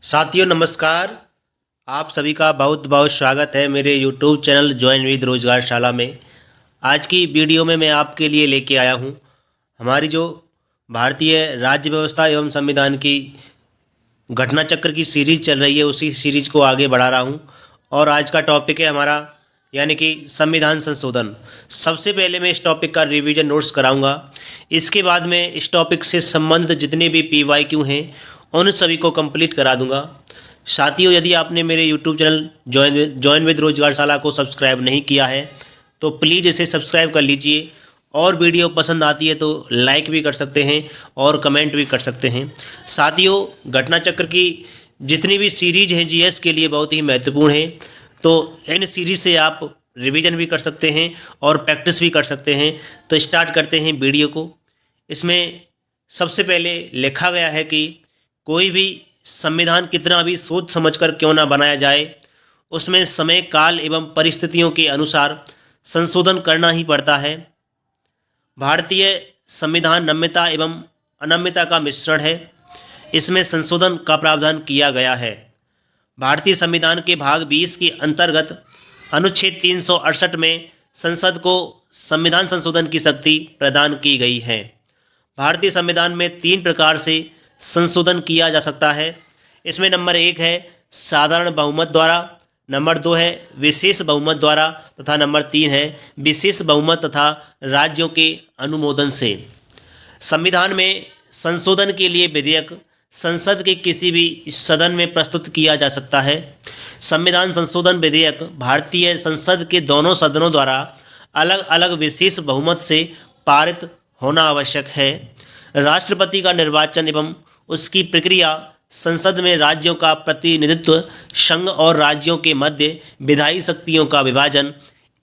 साथियों नमस्कार। आप सभी का बहुत बहुत स्वागत है मेरे यूट्यूब चैनल ज्वाइन विद रोजगारशाला में। आज की वीडियो में मैं आपके लिए लेके आया हूँ हमारी जो भारतीय राज्य व्यवस्था एवं संविधान की घटना चक्र की सीरीज चल रही है, उसी सीरीज को आगे बढ़ा रहा हूँ। और आज का टॉपिक है हमारा यानी कि संविधान संशोधन। सबसे पहले मैं इस टॉपिक का रिवीजन नोट्स कराऊंगा। इसके बाद में इस टॉपिक से संबंधित जितने भी PYQ हैं उन सभी को कंप्लीट करा दूंगा। साथियों, यदि आपने मेरे यूट्यूब चैनल जॉइन विद रोजगारशाला को सब्सक्राइब नहीं किया है तो प्लीज़ इसे सब्सक्राइब कर लीजिए, और वीडियो पसंद आती है तो लाइक भी कर सकते हैं और कमेंट भी कर सकते हैं। साथियों, घटना चक्र की जितनी भी सीरीज हैं GS के लिए बहुत ही महत्वपूर्ण है, तो इन सीरीज से आप रिवीजन भी कर सकते हैं और प्रैक्टिस भी कर सकते हैं। तो स्टार्ट करते हैं वीडियो को। इसमें सबसे पहले लिखा गया है कि कोई भी संविधान कितना भी सोच समझकर क्यों ना बनाया जाए, उसमें समय काल एवं परिस्थितियों के अनुसार संशोधन करना ही पड़ता है। भारतीय संविधान नम्यता एवं अनम्यता का मिश्रण है। इसमें संशोधन का प्रावधान किया गया है। भारतीय संविधान के भाग 20 के अंतर्गत अनुच्छेद 368 में संसद को संविधान संशोधन की शक्ति प्रदान की गई है। भारतीय संविधान में 3 प्रकार से संशोधन किया जा सकता है। इसमें नंबर 1 है साधारण बहुमत द्वारा, नंबर 2 है विशेष बहुमत द्वारा तथा नंबर 3 है विशेष बहुमत तथा राज्यों के अनुमोदन से। संविधान में संशोधन के लिए विधेयक संसद के किसी भी सदन में प्रस्तुत किया जा सकता है। संविधान संशोधन विधेयक भारतीय संसद के दोनों सदनों द्वारा अलग अलग विशेष बहुमत से पारित होना आवश्यक है। राष्ट्रपति का निर्वाचन एवं उसकी प्रक्रिया, संसद में राज्यों का प्रतिनिधित्व, संघ और राज्यों के मध्य विधायी शक्तियों का विभाजन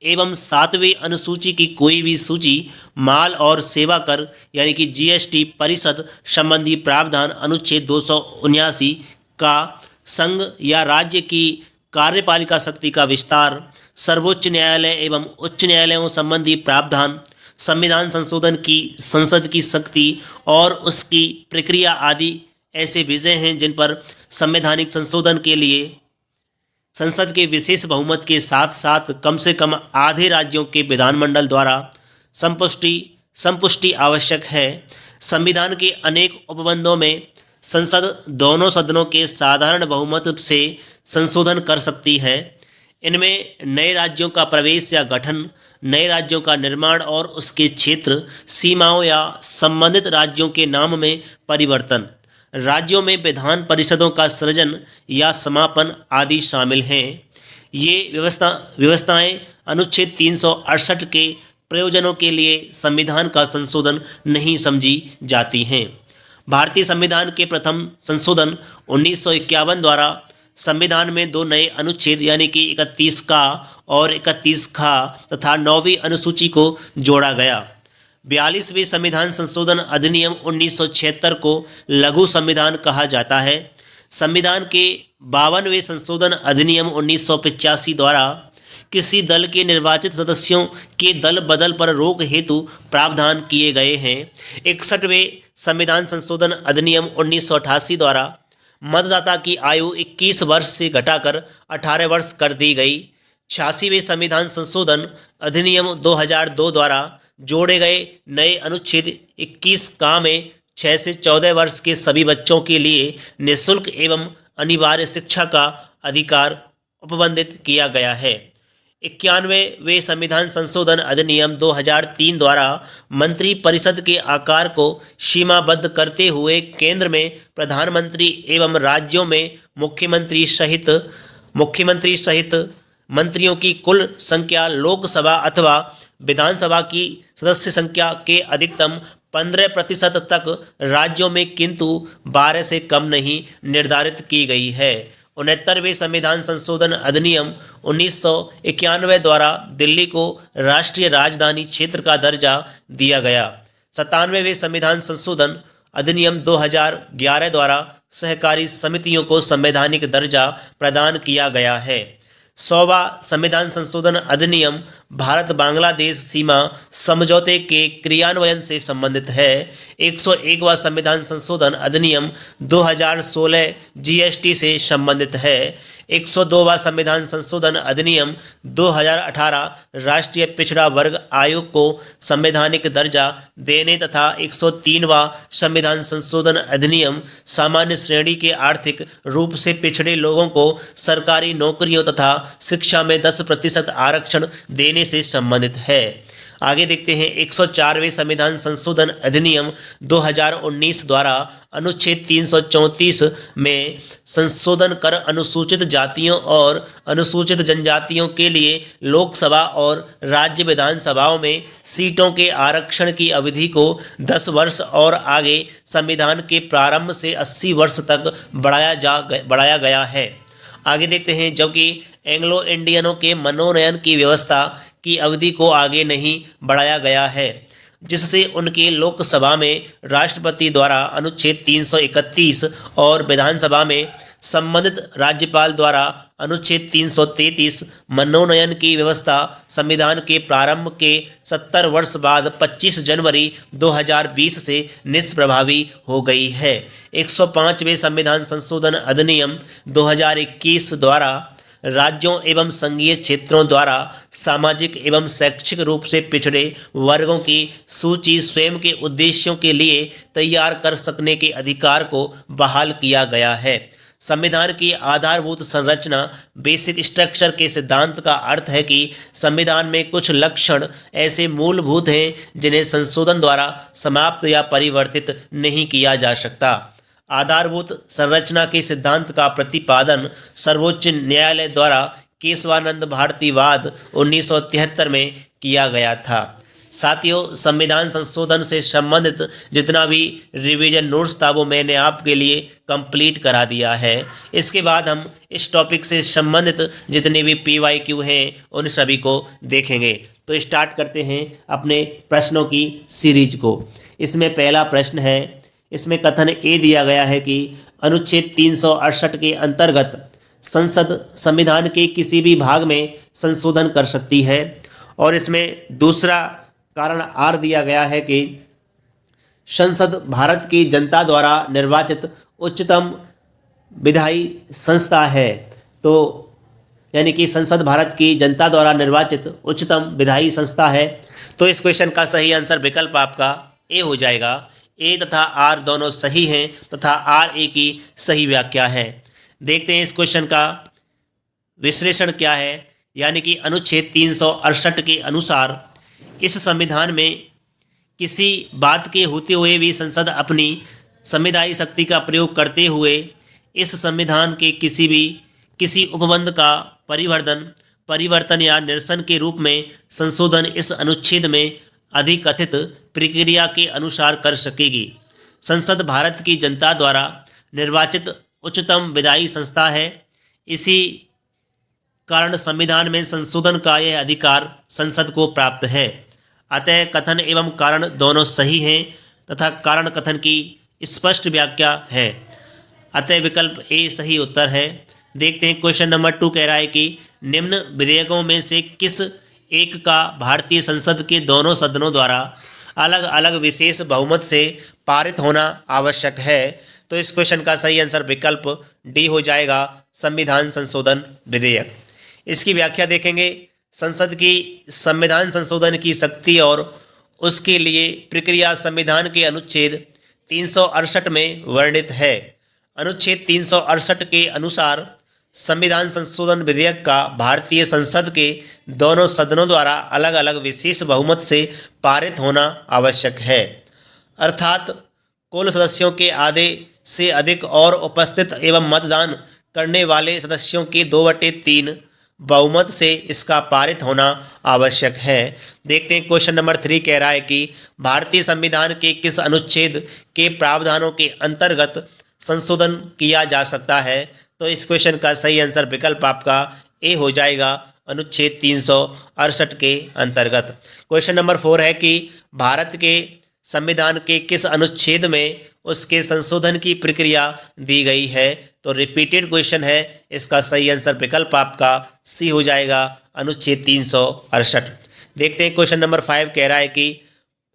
एवं 7वीं अनुसूची की कोई भी सूची, माल और सेवा कर यानी कि GST परिषद संबंधी प्रावधान, अनुच्छेद 279 का संघ या राज्य की कार्यपालिका शक्ति का विस्तार, सर्वोच्च न्यायालय एवं उच्च न्यायालयों संबंधी प्रावधान, संविधान संशोधन की संसद की शक्ति और उसकी प्रक्रिया आदि ऐसे विषय हैं जिन पर संवैधानिक संशोधन के लिए संसद के विशेष बहुमत के साथ साथ कम से कम आधे राज्यों के विधानमंडल द्वारा संपुष्टि आवश्यक है। संविधान के अनेक उपबंधों में संसद दोनों सदनों के साधारण बहुमत से संशोधन कर सकती है। इनमें नए राज्यों का प्रवेश या गठन, नए राज्यों का निर्माण और उसके क्षेत्र, सीमाओं या संबंधित राज्यों के नाम में परिवर्तन, राज्यों में विधान परिषदों का सृजन या समापन आदि शामिल हैं। ये व्यवस्थाएं अनुच्छेद 368 के प्रयोजनों के लिए संविधान का संशोधन नहीं समझी जाती हैं। भारतीय संविधान के प्रथम संशोधन 1951 द्वारा संविधान में 2 नए अनुच्छेद यानी कि 31 का और 31 खा तथा 9वीं अनुसूची को जोड़ा गया। 42वें संविधान संशोधन अधिनियम 1976 को लघु संविधान कहा जाता है। संविधान के 52वें संशोधन अधिनियम 1985 द्वारा किसी दल के निर्वाचित सदस्यों के दल बदल पर रोक हेतु प्रावधान किए गए हैं। 61वें संविधान संशोधन अधिनियम 1988 द्वारा मतदाता की आयु 21 वर्ष से घटाकर 18 वर्ष कर दी गई। 86वें संविधान संशोधन अधिनियम 2002 द्वारा जोड़े गए नए अनुच्छेद 21 का में 6 से 14 वर्ष के सभी बच्चों के लिए निःशुल्क एवं अनिवार्य शिक्षा का अधिकार उपबंधित किया गया है। 91वें संविधान संशोधन अधिनियम 2003 द्वारा मंत्री परिषद के आकार को सीमाबद्ध करते हुए केंद्र में प्रधानमंत्री एवं राज्यों में मुख्यमंत्री सहित मंत्रियों की कुल संख्या लोकसभा अथवा विधानसभा की सदस्य संख्या के अधिकतम 15% तक राज्यों में किंतु 12 से कम नहीं निर्धारित की गई है। 69वें संविधान संशोधन अधिनियम 1991 द्वारा दिल्ली को राष्ट्रीय राजधानी क्षेत्र का दर्जा दिया गया। 97वें संविधान संशोधन अधिनियम 2011 द्वारा सहकारी समितियों को संवैधानिक दर्जा प्रदान किया गया है। 100वां संविधान संशोधन अधिनियम भारत बांग्लादेश सीमा समझौते के क्रियान्वयन से संबंधित है। 101वां संविधान संशोधन अधिनियम 2016 जीएसटी से संबंधित है। 102वां संविधान संशोधन अधिनियम 2018 राष्ट्रीय पिछड़ा वर्ग आयोग को संवैधानिक दर्जा देने तथा 103वां संविधान संशोधन अधिनियम सामान्य श्रेणी के आर्थिक रूप से पिछड़े लोगों को सरकारी नौकरियों तथा शिक्षा में 10% आरक्षण देने से संबंधित है। आगे देखते हैं 104वें संविधान संशोधन अधिनियम 2019 द्वारा अनुच्छेद 334 में संशोधन कर अनुसूचित जातियों और अनुसूचित जनजातियों के लिए लोकसभा और राज्य विधानसभाओं में सीटों के आरक्षण की अवधि को 10 वर्ष और आगे संविधान के प्रारंभ से 80 वर्ष तक बढ़ाया गया है। आगे देखते हैं, जबकि एंग्लो इंडियनों के मनोनयन की व्यवस्था की अवधि को आगे नहीं बढ़ाया गया है, जिससे उनके लोकसभा में राष्ट्रपति द्वारा अनुच्छेद 331 और विधानसभा में संबंधित राज्यपाल द्वारा अनुच्छेद 333 मनोनयन की व्यवस्था संविधान के प्रारंभ के 70 वर्ष बाद 25 जनवरी 2020 से निष्प्रभावी हो गई है। 105वें संविधान संशोधन अधिनियम 2021 द्वारा राज्यों एवं संघीय क्षेत्रों द्वारा सामाजिक एवं शैक्षिक रूप से पिछड़े वर्गों की सूची स्वयं के उद्देश्यों के लिए तैयार कर सकने के अधिकार को बहाल किया गया है। संविधान की आधारभूत संरचना बेसिक स्ट्रक्चर के सिद्धांत का अर्थ है कि संविधान में कुछ लक्षण ऐसे मूलभूत हैं जिन्हें संशोधन द्वारा समाप्त या परिवर्तित नहीं किया जा सकता। आधारभूत संरचना के सिद्धांत का प्रतिपादन सर्वोच्च न्यायालय द्वारा केशवानंद भारतीवाद 1973 में किया गया था। साथियों, संविधान संशोधन से संबंधित जितना भी रिवीजन नोट्स था वो मैंने आपके लिए कंप्लीट करा दिया है। इसके बाद हम इस टॉपिक से संबंधित जितने भी PYQ हैं उन सभी को देखेंगे। तो स्टार्ट करते हैं अपने प्रश्नों की सीरीज को। इसमें पहला प्रश्न है, इसमें कथन ए दिया गया है कि अनुच्छेद 368 के अंतर्गत संसद संविधान के किसी भी भाग में संशोधन कर सकती है। और इसमें दूसरा कारण आर दिया गया है कि संसद भारत की जनता द्वारा निर्वाचित उच्चतम विधायी संस्था है। तो यानी कि संसद भारत की जनता द्वारा निर्वाचित उच्चतम विधायी संस्था है। तो इस क्वेश्चन का सही आंसर विकल्प आपका ए हो जाएगा। ए तथा आर दोनों सही हैं तथा आर ए की सही व्याख्या है। देखते हैं इस क्वेश्चन का विश्लेषण क्या है। यानी कि अनुच्छेद 368 के अनुसार इस संविधान में किसी बात के होते हुए भी संसद अपनी संविधायी शक्ति का प्रयोग करते हुए इस संविधान के किसी उपबंध का परिवर्तन या निरसन के रूप में संशोधन इस अनुच्छेद में अधिकथित प्रक्रिया के अनुसार कर सकेगी। संसद भारत की जनता द्वारा निर्वाचित उच्चतम विधायी संस्था है। इसी कारण संविधान में संशोधन का यह अधिकार संसद को प्राप्त है। अतः कथन एवं कारण दोनों सही हैं तथा कारण कथन की स्पष्ट व्याख्या है। अतः विकल्प ए सही उत्तर है। देखते हैं क्वेश्चन नंबर 2 कह रहा है कि निम्न विधेयकों में से किस एक का भारतीय संसद के दोनों सदनों द्वारा अलग अलग विशेष बहुमत से पारित होना आवश्यक है। तो इस क्वेश्चन का सही आंसर विकल्प डी हो जाएगा, संविधान संशोधन विधेयक। इसकी व्याख्या देखेंगे। संसद की संविधान संशोधन की शक्ति और उसके लिए प्रक्रिया संविधान के अनुच्छेद 368 में वर्णित है। अनुच्छेद 368 के अनुसार संविधान संशोधन विधेयक का भारतीय संसद के दोनों सदनों द्वारा अलग अलग विशेष बहुमत से पारित होना आवश्यक है। अर्थात कुल सदस्यों के आधे से अधिक और उपस्थित एवं मतदान करने वाले सदस्यों के 2/3 बहुमत से इसका पारित होना आवश्यक है। देखते हैं क्वेश्चन नंबर 3 कह रहा है कि भारतीय संविधान के किस अनुच्छेद के प्रावधानों के अंतर्गत संशोधन किया जा सकता है। तो इस क्वेश्चन का सही आंसर विकल्प आपका ए हो जाएगा, अनुच्छेद 368 के अंतर्गत। क्वेश्चन नंबर 4 है कि भारत के संविधान के किस अनुच्छेद में उसके संशोधन की प्रक्रिया दी गई है। तो रिपीटेड क्वेश्चन है, इसका सही आंसर विकल्प आपका सी हो जाएगा, अनुच्छेद 368। देखते हैं क्वेश्चन नंबर 5 कह रहा है कि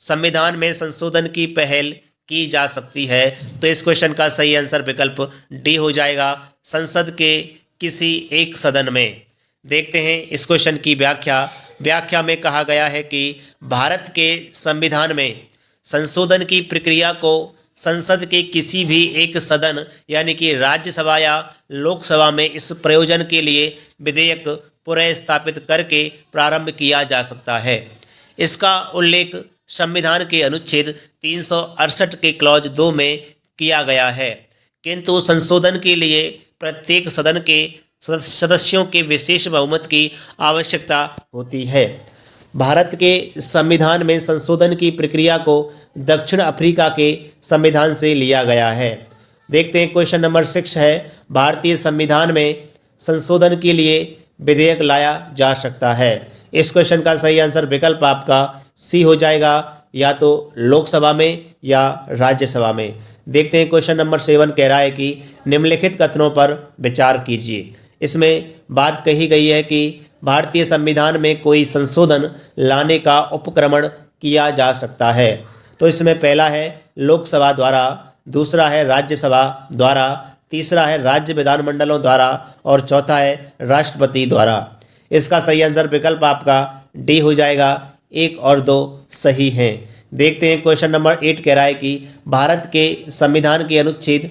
संविधान में संशोधन की पहल की जा सकती है। तो इस क्वेश्चन का सही आंसर विकल्प डी हो जाएगा, संसद के किसी एक सदन में। देखते हैं इस क्वेश्चन की व्याख्या में कहा गया है कि भारत के संविधान में संशोधन की प्रक्रिया को संसद के किसी भी एक सदन यानी कि राज्यसभा या लोकसभा में इस प्रयोजन के लिए विधेयक पुनः स्थापित करके प्रारंभ किया जा सकता है। इसका उल्लेख संविधान के अनुच्छेद 368 के क्लॉज 2 में किया गया है, किंतु संशोधन के लिए प्रत्येक सदन के सदस्यों के विशेष बहुमत की आवश्यकता होती है। भारत के संविधान में संशोधन की प्रक्रिया को दक्षिण अफ्रीका के संविधान से लिया गया है। देखते हैं क्वेश्चन नंबर 6 है, भारतीय संविधान में संशोधन के लिए विधेयक लाया जा सकता है। इस क्वेश्चन का सही आंसर विकल्प आपका सी हो जाएगा, या तो लोकसभा में या राज्यसभा में। देखते हैं क्वेश्चन नंबर 7 कह रहा है कि निम्नलिखित कथनों पर विचार कीजिए। इसमें बात कही गई है कि भारतीय संविधान में कोई संशोधन लाने का उपक्रमण किया जा सकता है। तो इसमें पहला है लोकसभा द्वारा, दूसरा है राज्यसभा द्वारा, तीसरा है राज्य विधानमंडलों द्वारा और चौथा है राष्ट्रपति द्वारा। इसका सही आंसर विकल्प आपका डी हो जाएगा, 1 और 2 सही हैं। देखते हैं क्वेश्चन नंबर 8 कह रहा है कि भारत के संविधान के अनुच्छेद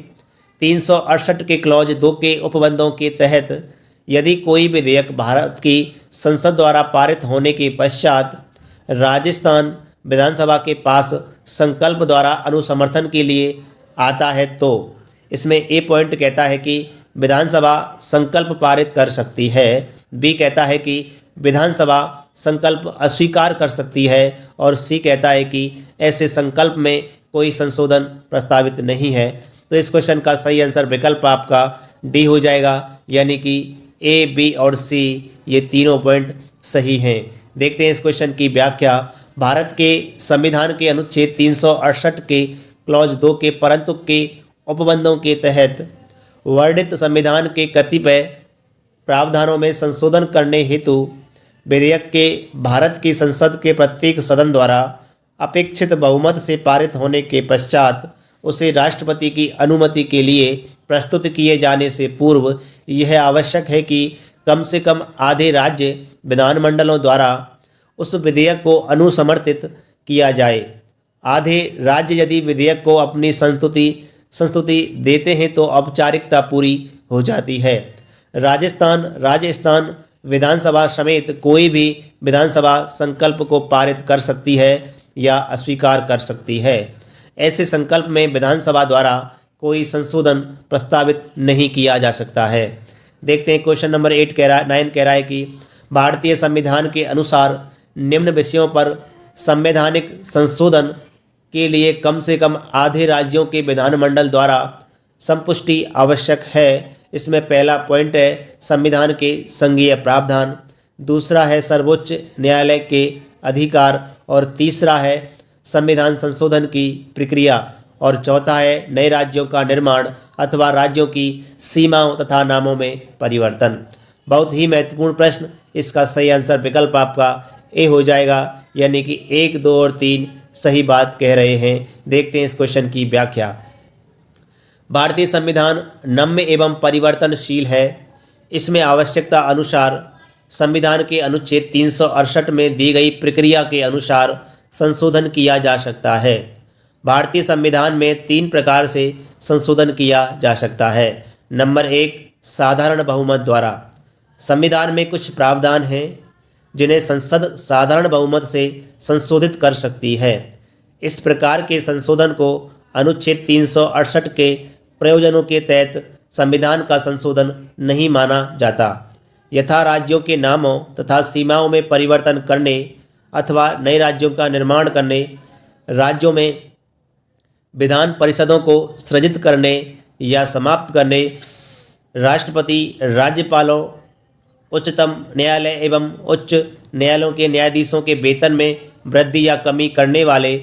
368 के क्लॉज 2 के उपबंधों के तहत यदि कोई विधेयक भारत की संसद द्वारा पारित होने के पश्चात राजस्थान विधानसभा के पास संकल्प द्वारा अनुसमर्थन के लिए आता है, तो इसमें ए पॉइंट कहता है कि विधानसभा संकल्प पारित कर सकती है, बी कहता है कि विधानसभा संकल्प अस्वीकार कर सकती है और सी कहता है कि ऐसे संकल्प में कोई संशोधन प्रस्तावित नहीं है। तो इस क्वेश्चन का सही आंसर विकल्प आपका डी हो जाएगा, यानी कि ए, बी और सी ये तीनों पॉइंट सही हैं। देखते हैं इस क्वेश्चन की व्याख्या। भारत के संविधान के अनुच्छेद 368 के क्लॉज 2 के परंतु के उपबंधों के तहत वर्णित संविधान के कतिपय प्रावधानों में संशोधन करने हेतु विधेयक के भारत की संसद के प्रत्येक सदन द्वारा अपेक्षित बहुमत से पारित होने के पश्चात उसे राष्ट्रपति की अनुमति के लिए प्रस्तुत किए जाने से पूर्व यह आवश्यक है कि कम से कम आधे राज्य विधानमंडलों द्वारा उस विधेयक को अनुसमर्थित किया जाए। आधे राज्य यदि विधेयक को अपनी संस्तुति देते हैं तो औपचारिकता पूरी हो जाती है। राजस्थान विधानसभा समेत कोई भी विधानसभा संकल्प को पारित कर सकती है या अस्वीकार कर सकती है। ऐसे संकल्प में विधानसभा द्वारा कोई संशोधन प्रस्तावित नहीं किया जा सकता है। देखते हैं क्वेश्चन नंबर 9 कह रहा है कि भारतीय संविधान के अनुसार निम्न विषयों पर संवैधानिक संशोधन के लिए कम से कम आधे राज्यों के विधानमंडल द्वारा संपुष्टि आवश्यक है। इसमें पहला पॉइंट है संविधान के संघीय प्रावधान, दूसरा है सर्वोच्च न्यायालय के अधिकार और तीसरा है संविधान संशोधन की प्रक्रिया और चौथा है नए राज्यों का निर्माण अथवा राज्यों की सीमाओं तथा नामों में परिवर्तन। बहुत ही महत्वपूर्ण प्रश्न, इसका सही आंसर विकल्प आपका ए हो जाएगा, यानी कि 1, 2 और 3 सही बात कह रहे हैं। देखते हैं इस क्वेश्चन की व्याख्या। भारतीय संविधान नम्य एवं परिवर्तनशील है। इसमें आवश्यकता अनुसार संविधान के अनुच्छेद 368 में दी गई प्रक्रिया के अनुसार संशोधन किया जा सकता है। भारतीय संविधान में 3 प्रकार से संशोधन किया जा सकता है। नंबर 1, साधारण बहुमत द्वारा। संविधान में कुछ प्रावधान हैं जिन्हें संसद साधारण बहुमत से संशोधित कर सकती है। इस प्रकार के संशोधन को अनुच्छेद 368 के प्रयोजनों के तहत संविधान का संशोधन नहीं माना जाता। यथा राज्यों के नामों तथा सीमाओं में परिवर्तन करने अथवा नए राज्यों का निर्माण करने, राज्यों में विधान परिषदों को सृजित करने या समाप्त करने, राष्ट्रपति, राज्यपालों, उच्चतम न्यायालय एवं उच्च न्यायालयों के न्यायाधीशों के वेतन में वृद्धि या कमी करने वाले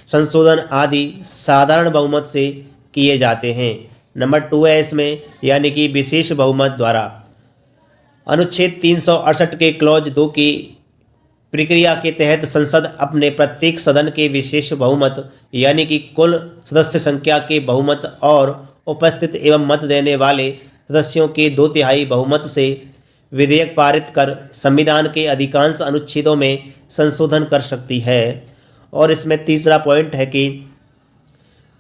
संशोधन आदि साधारण बहुमत से किए जाते हैं। नंबर 2 है इसमें, यानी कि विशेष बहुमत द्वारा। अनुच्छेद 368 के क्लॉज 2 की प्रक्रिया के तहत संसद अपने प्रत्येक सदन के विशेष बहुमत यानी कि कुल सदस्य संख्या के बहुमत और उपस्थित एवं मत देने वाले सदस्यों के 2/3 बहुमत से विधेयक पारित कर संविधान के अधिकांश अनुच्छेदों में संशोधन कर सकती है। और इसमें तीसरा पॉइंट है कि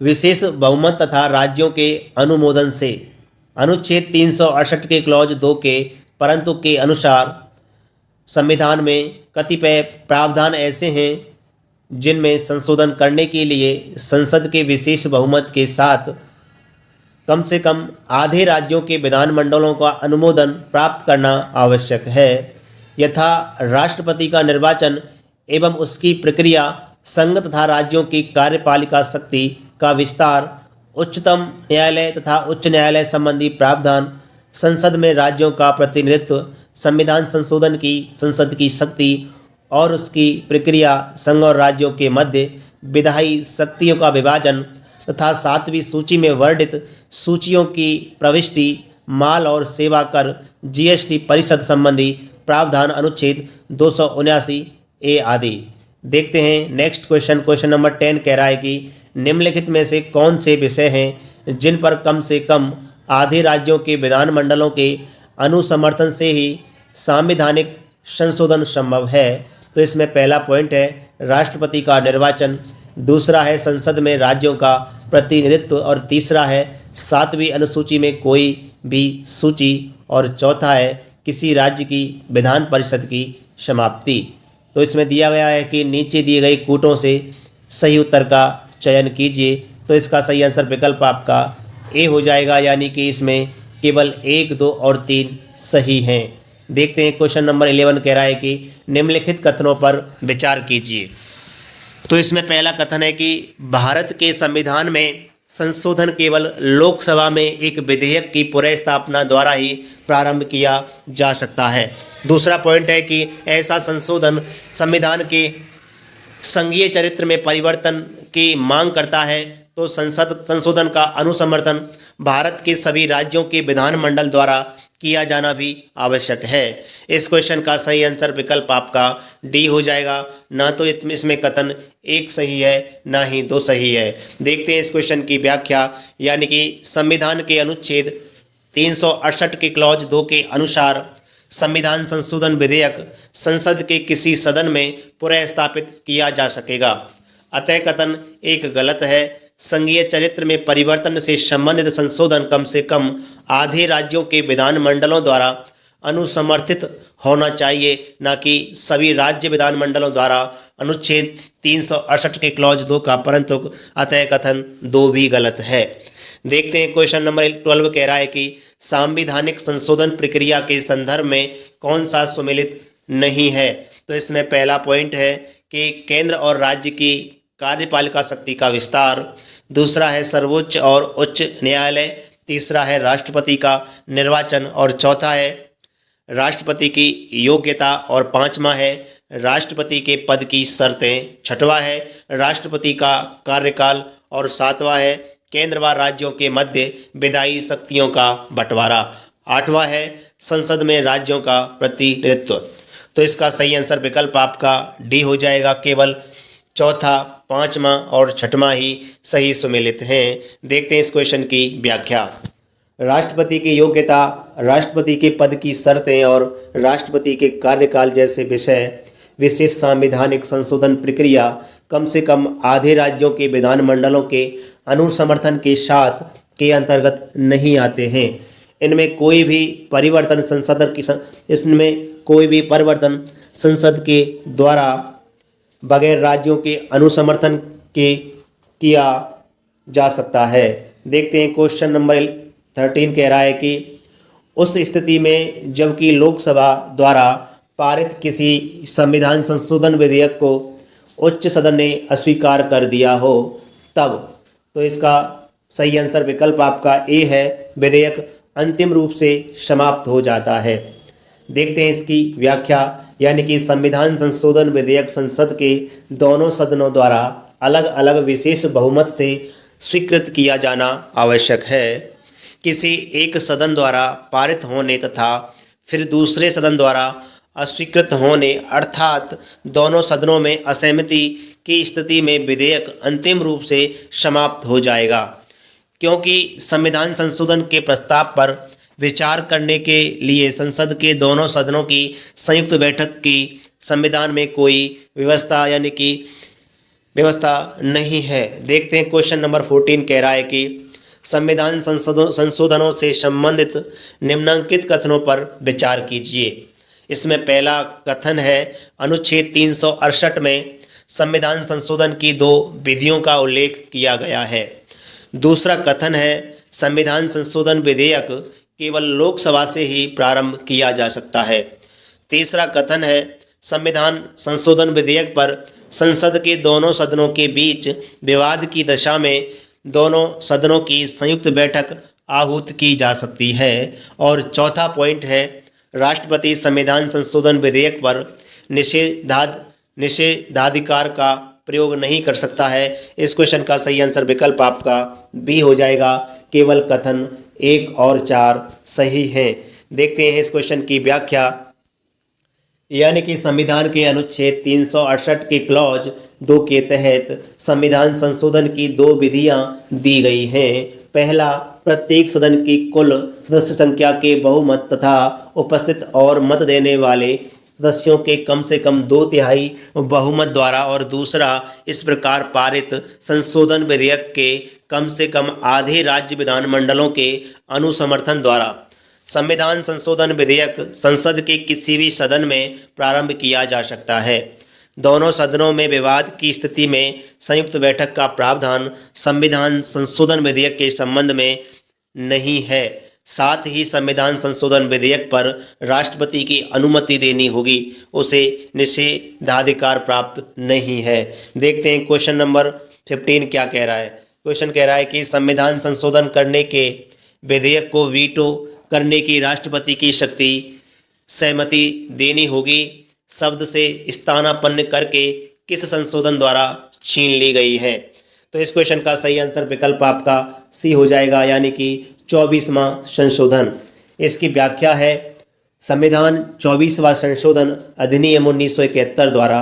विशेष बहुमत तथा राज्यों के अनुमोदन से अनुच्छेद 368 के क्लॉज 2 के परंतु के अनुसार संविधान में कतिपय प्रावधान ऐसे हैं जिनमें संशोधन करने के लिए संसद के विशेष बहुमत के साथ कम से कम आधे राज्यों के विधानमंडलों का अनुमोदन प्राप्त करना आवश्यक है। यथा राष्ट्रपति का निर्वाचन एवं उसकी प्रक्रिया, संघ तथा राज्यों की कार्यपालिका शक्ति का विस्तार, उच्चतम न्यायालय तथा उच्च न्यायालय संबंधी प्रावधान, संसद में राज्यों का प्रतिनिधित्व, संविधान संशोधन की संसद की शक्ति और उसकी प्रक्रिया, संघ और राज्यों के मध्य विधायी शक्तियों का विभाजन तथा 7वीं सूची में वर्णित सूचियों की प्रविष्टि, माल और सेवा कर, जीएसटी परिषद संबंधी प्रावधान अनुच्छेद 279 ए आदि। देखते हैं नेक्स्ट क्वेश्चन नंबर 10 कह रहा है कि निम्नलिखित में से कौन से विषय हैं जिन पर कम से कम आधे राज्यों के विधानमंडलों के अनुसमर्थन से ही संवैधानिक संशोधन संभव है। तो इसमें पहला पॉइंट है राष्ट्रपति का निर्वाचन, दूसरा है संसद में राज्यों का प्रतिनिधित्व और तीसरा है 7वीं अनुसूची में कोई भी सूची और चौथा है किसी राज्य की विधान परिषद की समाप्ति। तो इसमें दिया गया है कि नीचे दिए गए कूटों से सही उत्तर का चयन कीजिए। तो इसका सही आंसर विकल्प आपका ए हो जाएगा, यानी कि इसमें केवल 1, 2 और 3 सही हैं। देखते हैं क्वेश्चन नंबर 11 कह रहा है कि निम्नलिखित कथनों पर विचार कीजिए। तो इसमें पहला कथन है कि भारत के संविधान में संशोधन केवल लोकसभा में एक विधेयक की पुनर्स्थापना द्वारा ही प्रारंभ किया जा सकता है। दूसरा पॉइंट है कि ऐसा संशोधन संविधान के संघीय चरित्र में परिवर्तन की मांग करता है। तो संसद संशोधन का अनुसमर्थन भारत के सभी राज्यों के विधानमंडल द्वारा किया जाना भी आवश्यक है। इस क्वेश्चन का सही आंसर विकल्प आपका डी हो जाएगा। ना तो इसमें कथन 1 सही है ना ही 2 सही है। देखते हैं इस क्वेश्चन की व्याख्या, यानी कि संविधान के अनुच्छेद 368 के क्लॉज 2 के अनुसार संविधान संशोधन विधेयक संसद के किसी सदन में पुनर्स्थापित किया जा सकेगा। अतः कथन 1 गलत है। संघीय चरित्र में परिवर्तन से संबंधित संशोधन कम से कम आधे राज्यों के विधानमंडलों द्वारा अनुसमर्थित होना चाहिए, न कि सभी राज्य विधानमंडलों द्वारा अनुच्छेद 368 के क्लॉज 2 का परंतु। अतः कथन 2 भी गलत है। देखते हैं क्वेश्चन नंबर 12 कह रहा है कि सांविधानिक संशोधन प्रक्रिया के संदर्भ में कौन सा सुमेलित नहीं है। तो इसमें पहला पॉइंट है कि केंद्र और राज्य की कार्यपालिका शक्ति का विस्तार, दूसरा है सर्वोच्च और उच्च न्यायालय, तीसरा है राष्ट्रपति का निर्वाचन और चौथा है राष्ट्रपति की योग्यता और पांचवा है राष्ट्रपति के पद की शर्तें, छठवां है राष्ट्रपति का कार्यकाल और सातवां है केंद्र व राज्यों के मध्य विधायी शक्तियों का बंटवारा, आठवां है संसद में राज्यों का प्रतिनिधित्व। तो इसका सही आंसर विकल्प आपका डी हो जाएगा। केवल चौथा, पांचवा और छठवां ही सही सुमेलित हैं। देखते हैं इस क्वेश्चन की व्याख्या। राष्ट्रपति की योग्यता, राष्ट्रपति के पद की शर्तें और राष्ट्रपति के कार्यकाल जैसे विषय विशेष संवैधानिक संशोधन प्रक्रिया कम से कम आधे राज्यों के विधानमंडलों के अनुसमर्थन के साथ के अंतर्गत नहीं आते हैं। इनमें कोई भी परिवर्तन संसद के द्वारा बगैर राज्यों के अनुसमर्थन के किया जा सकता है। देखते हैं क्वेश्चन नंबर 13 कह रहा है कि उस स्थिति में जबकि लोकसभा द्वारा पारित किसी संविधान संशोधन विधेयक को उच्च सदन ने अस्वीकार कर दिया हो तब। तो इसका सही आंसर विकल्प आपका ए है, विधेयक अंतिम रूप से समाप्त हो जाता है। देखते हैं इसकी व्याख्या, यानी कि संविधान संशोधन विधेयक संसद के दोनों सदनों द्वारा अलग अलग विशेष बहुमत से स्वीकृत किया जाना आवश्यक है। किसी एक सदन द्वारा पारित होने तथा फिर दूसरे सदन द्वारा अस्वीकृत होने अर्थात दोनों सदनों में असहमति की स्थिति में विधेयक अंतिम रूप से समाप्त हो जाएगा। क्योंकि संविधान संशोधन के प्रस्ताव पर विचार करने के लिए संसद के दोनों सदनों की संयुक्त बैठक की संविधान में कोई व्यवस्था नहीं है। देखते हैं क्वेश्चन नंबर 14 कह रहा है कि संविधान संशोधनों से संबंधित निम्नलिखित कथनों पर विचार कीजिए। इसमें पहला कथन है अनुच्छेद 368 में संविधान संशोधन की 2 विधियों का उल्लेख किया गया है। दूसरा कथन है संविधान संशोधन विधेयक केवल लोकसभा से ही प्रारंभ किया जा सकता है। तीसरा कथन है संविधान संशोधन विधेयक पर संसद के दोनों सदनों के बीच विवाद की दशा में दोनों सदनों की संयुक्त बैठक आहूत की जा सकती है। और चौथा पॉइंट है राष्ट्रपति संविधान संशोधन विधेयक पर निषेधाधिकार का प्रयोग नहीं कर सकता है। इस क्वेश्चन का सही आंसर विकल्प आपका बी हो जाएगा। केवल कथन 1 और 4 सही हैं। देखते हैं इस क्वेश्चन की व्याख्या। यानी कि संविधान के अनुच्छेद 368 के क्लॉज 2 के तहत संविधान संशोधन की 2 विधियां दी गई हैं। पहला, प्रत्येक सदन की कुल सदस्य संख्या के बहुमत तथा उपस्थित और मत देने वाले सदस्यों के कम से कम 2/3 बहुमत द्वारा। और दूसरा, इस प्रकार पारित संशोधन विधेयक के कम से कम आधे राज्य विधानमंडलों के अनुसमर्थन द्वारा। संविधान संशोधन विधेयक संसद के किसी भी सदन में प्रारंभ किया जा सकता है। दोनों सदनों में विवाद की स्थिति में संयुक्त बैठक का प्रावधान संविधान संशोधन विधेयक के संबंध में नहीं है। साथ ही संविधान संशोधन विधेयक पर राष्ट्रपति की अनुमति देनी होगी, उसे निषेधाधिकार प्राप्त नहीं है। देखते हैं क्वेश्चन नंबर 15 क्या कह रहा है। क्वेश्चन कह रहा है कि संविधान संशोधन करने के विधेयक को वीटो करने की राष्ट्रपति की शक्ति सहमति देनी होगी शब्द से स्थानापन्न करके किस संशोधन द्वारा छीन ली गई है। तो इस क्वेश्चन का सही आंसर विकल्प आपका सी हो जाएगा, यानी कि 24वां संशोधन। इसकी व्याख्या है संविधान 24वां संशोधन अधिनियम 1971 द्वारा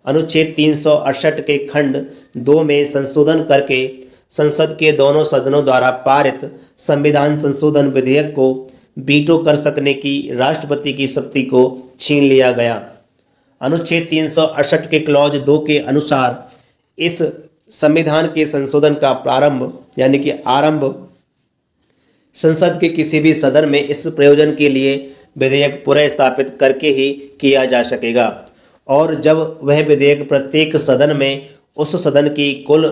अनुच्छेद 368 के खंड 2 में संशोधन करके संसद के दोनों सदनों द्वारा पारित संविधान संशोधन विधेयक को वीटो कर सकने की राष्ट्रपति की शक्ति को छीन लिया गया। अनुच्छेद 368 के क्लॉज 2 के अनुसार इस संविधान के संशोधन का आरंभ संसद के किसी भी सदन में इस प्रयोजन के लिए विधेयक पुनः स्थापित करके ही किया जा सकेगा। और जब वह विधेयक प्रत्येक सदन में उस सदन की कुल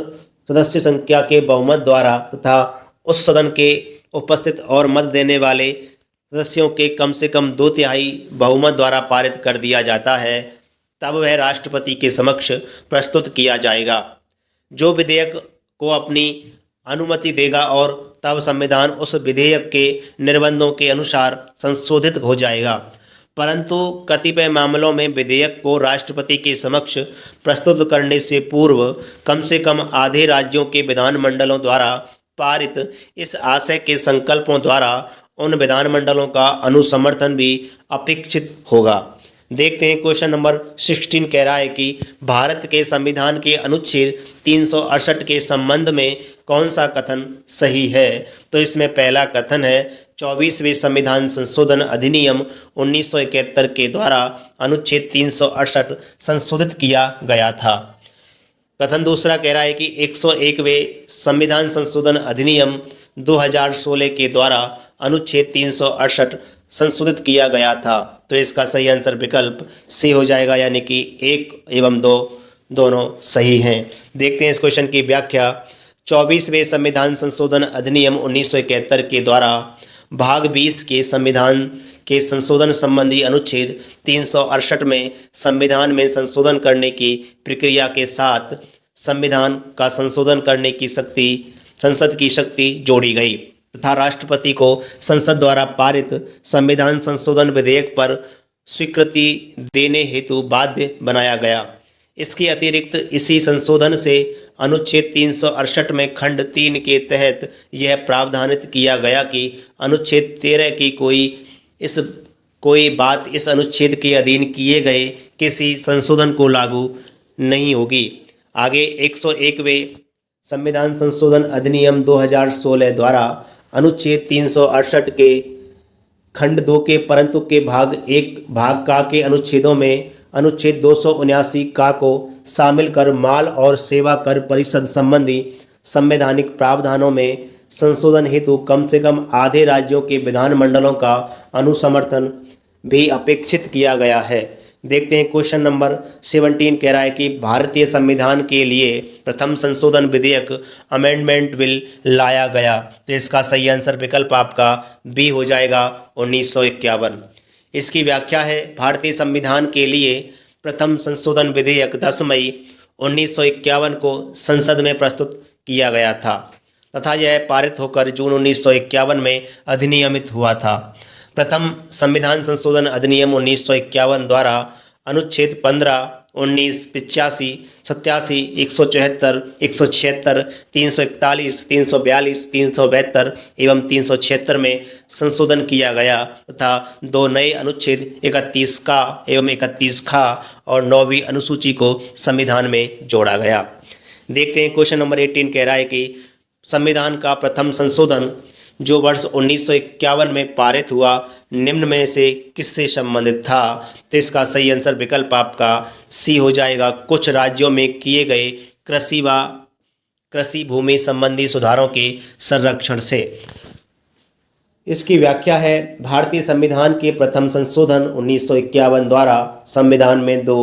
सदस्य संख्या के बहुमत द्वारा तथा उस सदन के उपस्थित और मत देने वाले सदस्यों के कम से कम 2/3 बहुमत द्वारा पारित कर दिया जाता है, तब वह राष्ट्रपति के समक्ष प्रस्तुत किया जाएगा, जो विधेयक को अपनी अनुमति देगा। और तब संविधान उस विधेयक के निर्बंधों के अनुसार संशोधित हो जाएगा। परंतु कतिपय मामलों में विधेयक को राष्ट्रपति के समक्ष प्रस्तुत करने से पूर्व कम से कम आधे राज्यों के विधानमंडलों द्वारा पारित इस आशय के संकल्पों द्वारा उन विधानमंडलों का अनुसमर्थन भी अपेक्षित होगा। देखते हैं क्वेश्चन नंबर 16 कह रहा है कि भारत के संविधान के अनुच्छेद 368 के संबंध में कौन सा कथन सही है। तो इसमें पहला कथन है 24वें संविधान संशोधन अधिनियम 1971 के द्वारा अनुच्छेद 368 संशोधित किया गया था। कथन दूसरा कह रहा है कि 101वें संविधान संशोधन अधिनियम 2016 के द्वारा अनुच्छेद 368 संशोधित किया गया था। तो इसका सही आंसर विकल्प सी हो जाएगा, यानी कि 1 एवं 2 दोनों सही हैं। देखते हैं इस क्वेश्चन की व्याख्या। 24वें संविधान संशोधन अधिनियम 1971 के द्वारा भाग 20 के संविधान के संशोधन संबंधी अनुच्छेद 368 में संविधान में संशोधन करने की प्रक्रिया के साथ संविधान का संशोधन करने की संसद की शक्ति जोड़ी गई तथा राष्ट्रपति को संसद द्वारा पारित संविधान संशोधन विधेयक पर स्वीकृति देने हेतु बाध्य बनाया गया। इसके अतिरिक्त इसी संशोधन से अनुच्छेद 368 में खंड 3 के तहत यह प्रावधानित किया गया कि अनुच्छेद 13 की कोई इस कोई बात इस अनुच्छेद के अधीन किए गए किसी संशोधन को लागू नहीं होगी। आगे 101वें संविधान संशोधन अधिनियम 2016 द्वारा अनुच्छेद 368 के खंड 2 के परंतु के भाग 1 भाग का के अनुच्छेदों में अनुच्छेद 279 का को शामिल कर माल और सेवा कर परिषद संबंधी संवैधानिक प्रावधानों में संशोधन हेतु कम से कम आधे राज्यों के विधानमंडलों का अनुसमर्थन भी अपेक्षित किया गया है। देखते हैं क्वेश्चन नंबर 17 कह रहा है कि भारतीय संविधान के लिए प्रथम संशोधन विधेयक अमेंडमेंट बिल लाया गया। तो इसका सही आंसर विकल्प आपका बी हो जाएगा 1951। इसकी व्याख्या है भारतीय संविधान के लिए प्रथम संशोधन विधेयक 10 मई 1951 को संसद में प्रस्तुत किया गया था तथा यह पारित होकर जून 1951 में अधिनियमित हुआ था। प्रथम संविधान संशोधन अधिनियम 1951 द्वारा अनुच्छेद 15, 19, 85, 87, 174, 176, 341, 342, 372 एवं 376 में संशोधन किया गया तथा दो नए अनुच्छेद 31 का एवं 31 खा और 9वीं अनुसूची को संविधान में जोड़ा गया। देखते हैं क्वेश्चन नंबर 18 कह रहा है कि संविधान का प्रथम संशोधन जो वर्ष 1951 में पारित हुआ निम्न में से किससे संबंधित था। तो इसका सही आंसर विकल्प आपका सी हो जाएगा कुछ राज्यों में किए गए कृषि भूमि संबंधी सुधारों के संरक्षण से। इसकी व्याख्या है भारतीय संविधान के प्रथम संशोधन 1951 द्वारा संविधान में दो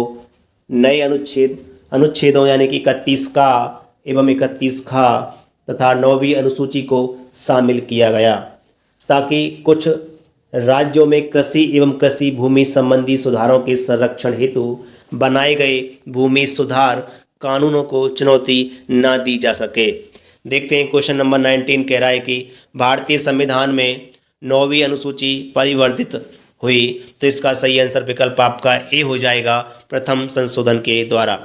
नए अनुच्छेदों यानी कि 31 का एवं 31 खा तथा 9वीं अनुसूची को शामिल किया गया ताकि कुछ राज्यों में कृषि एवं कृषि भूमि संबंधी सुधारों के संरक्षण हेतु बनाए गए भूमि सुधार कानूनों को चुनौती न दी जा सके। देखते हैं क्वेश्चन नंबर 19 कह रहा है कि भारतीय संविधान में 9वीं अनुसूची परिवर्तित हुई। तो इसका सही आंसर विकल्प आपका ए हो जाएगा प्रथम संशोधन के द्वारा।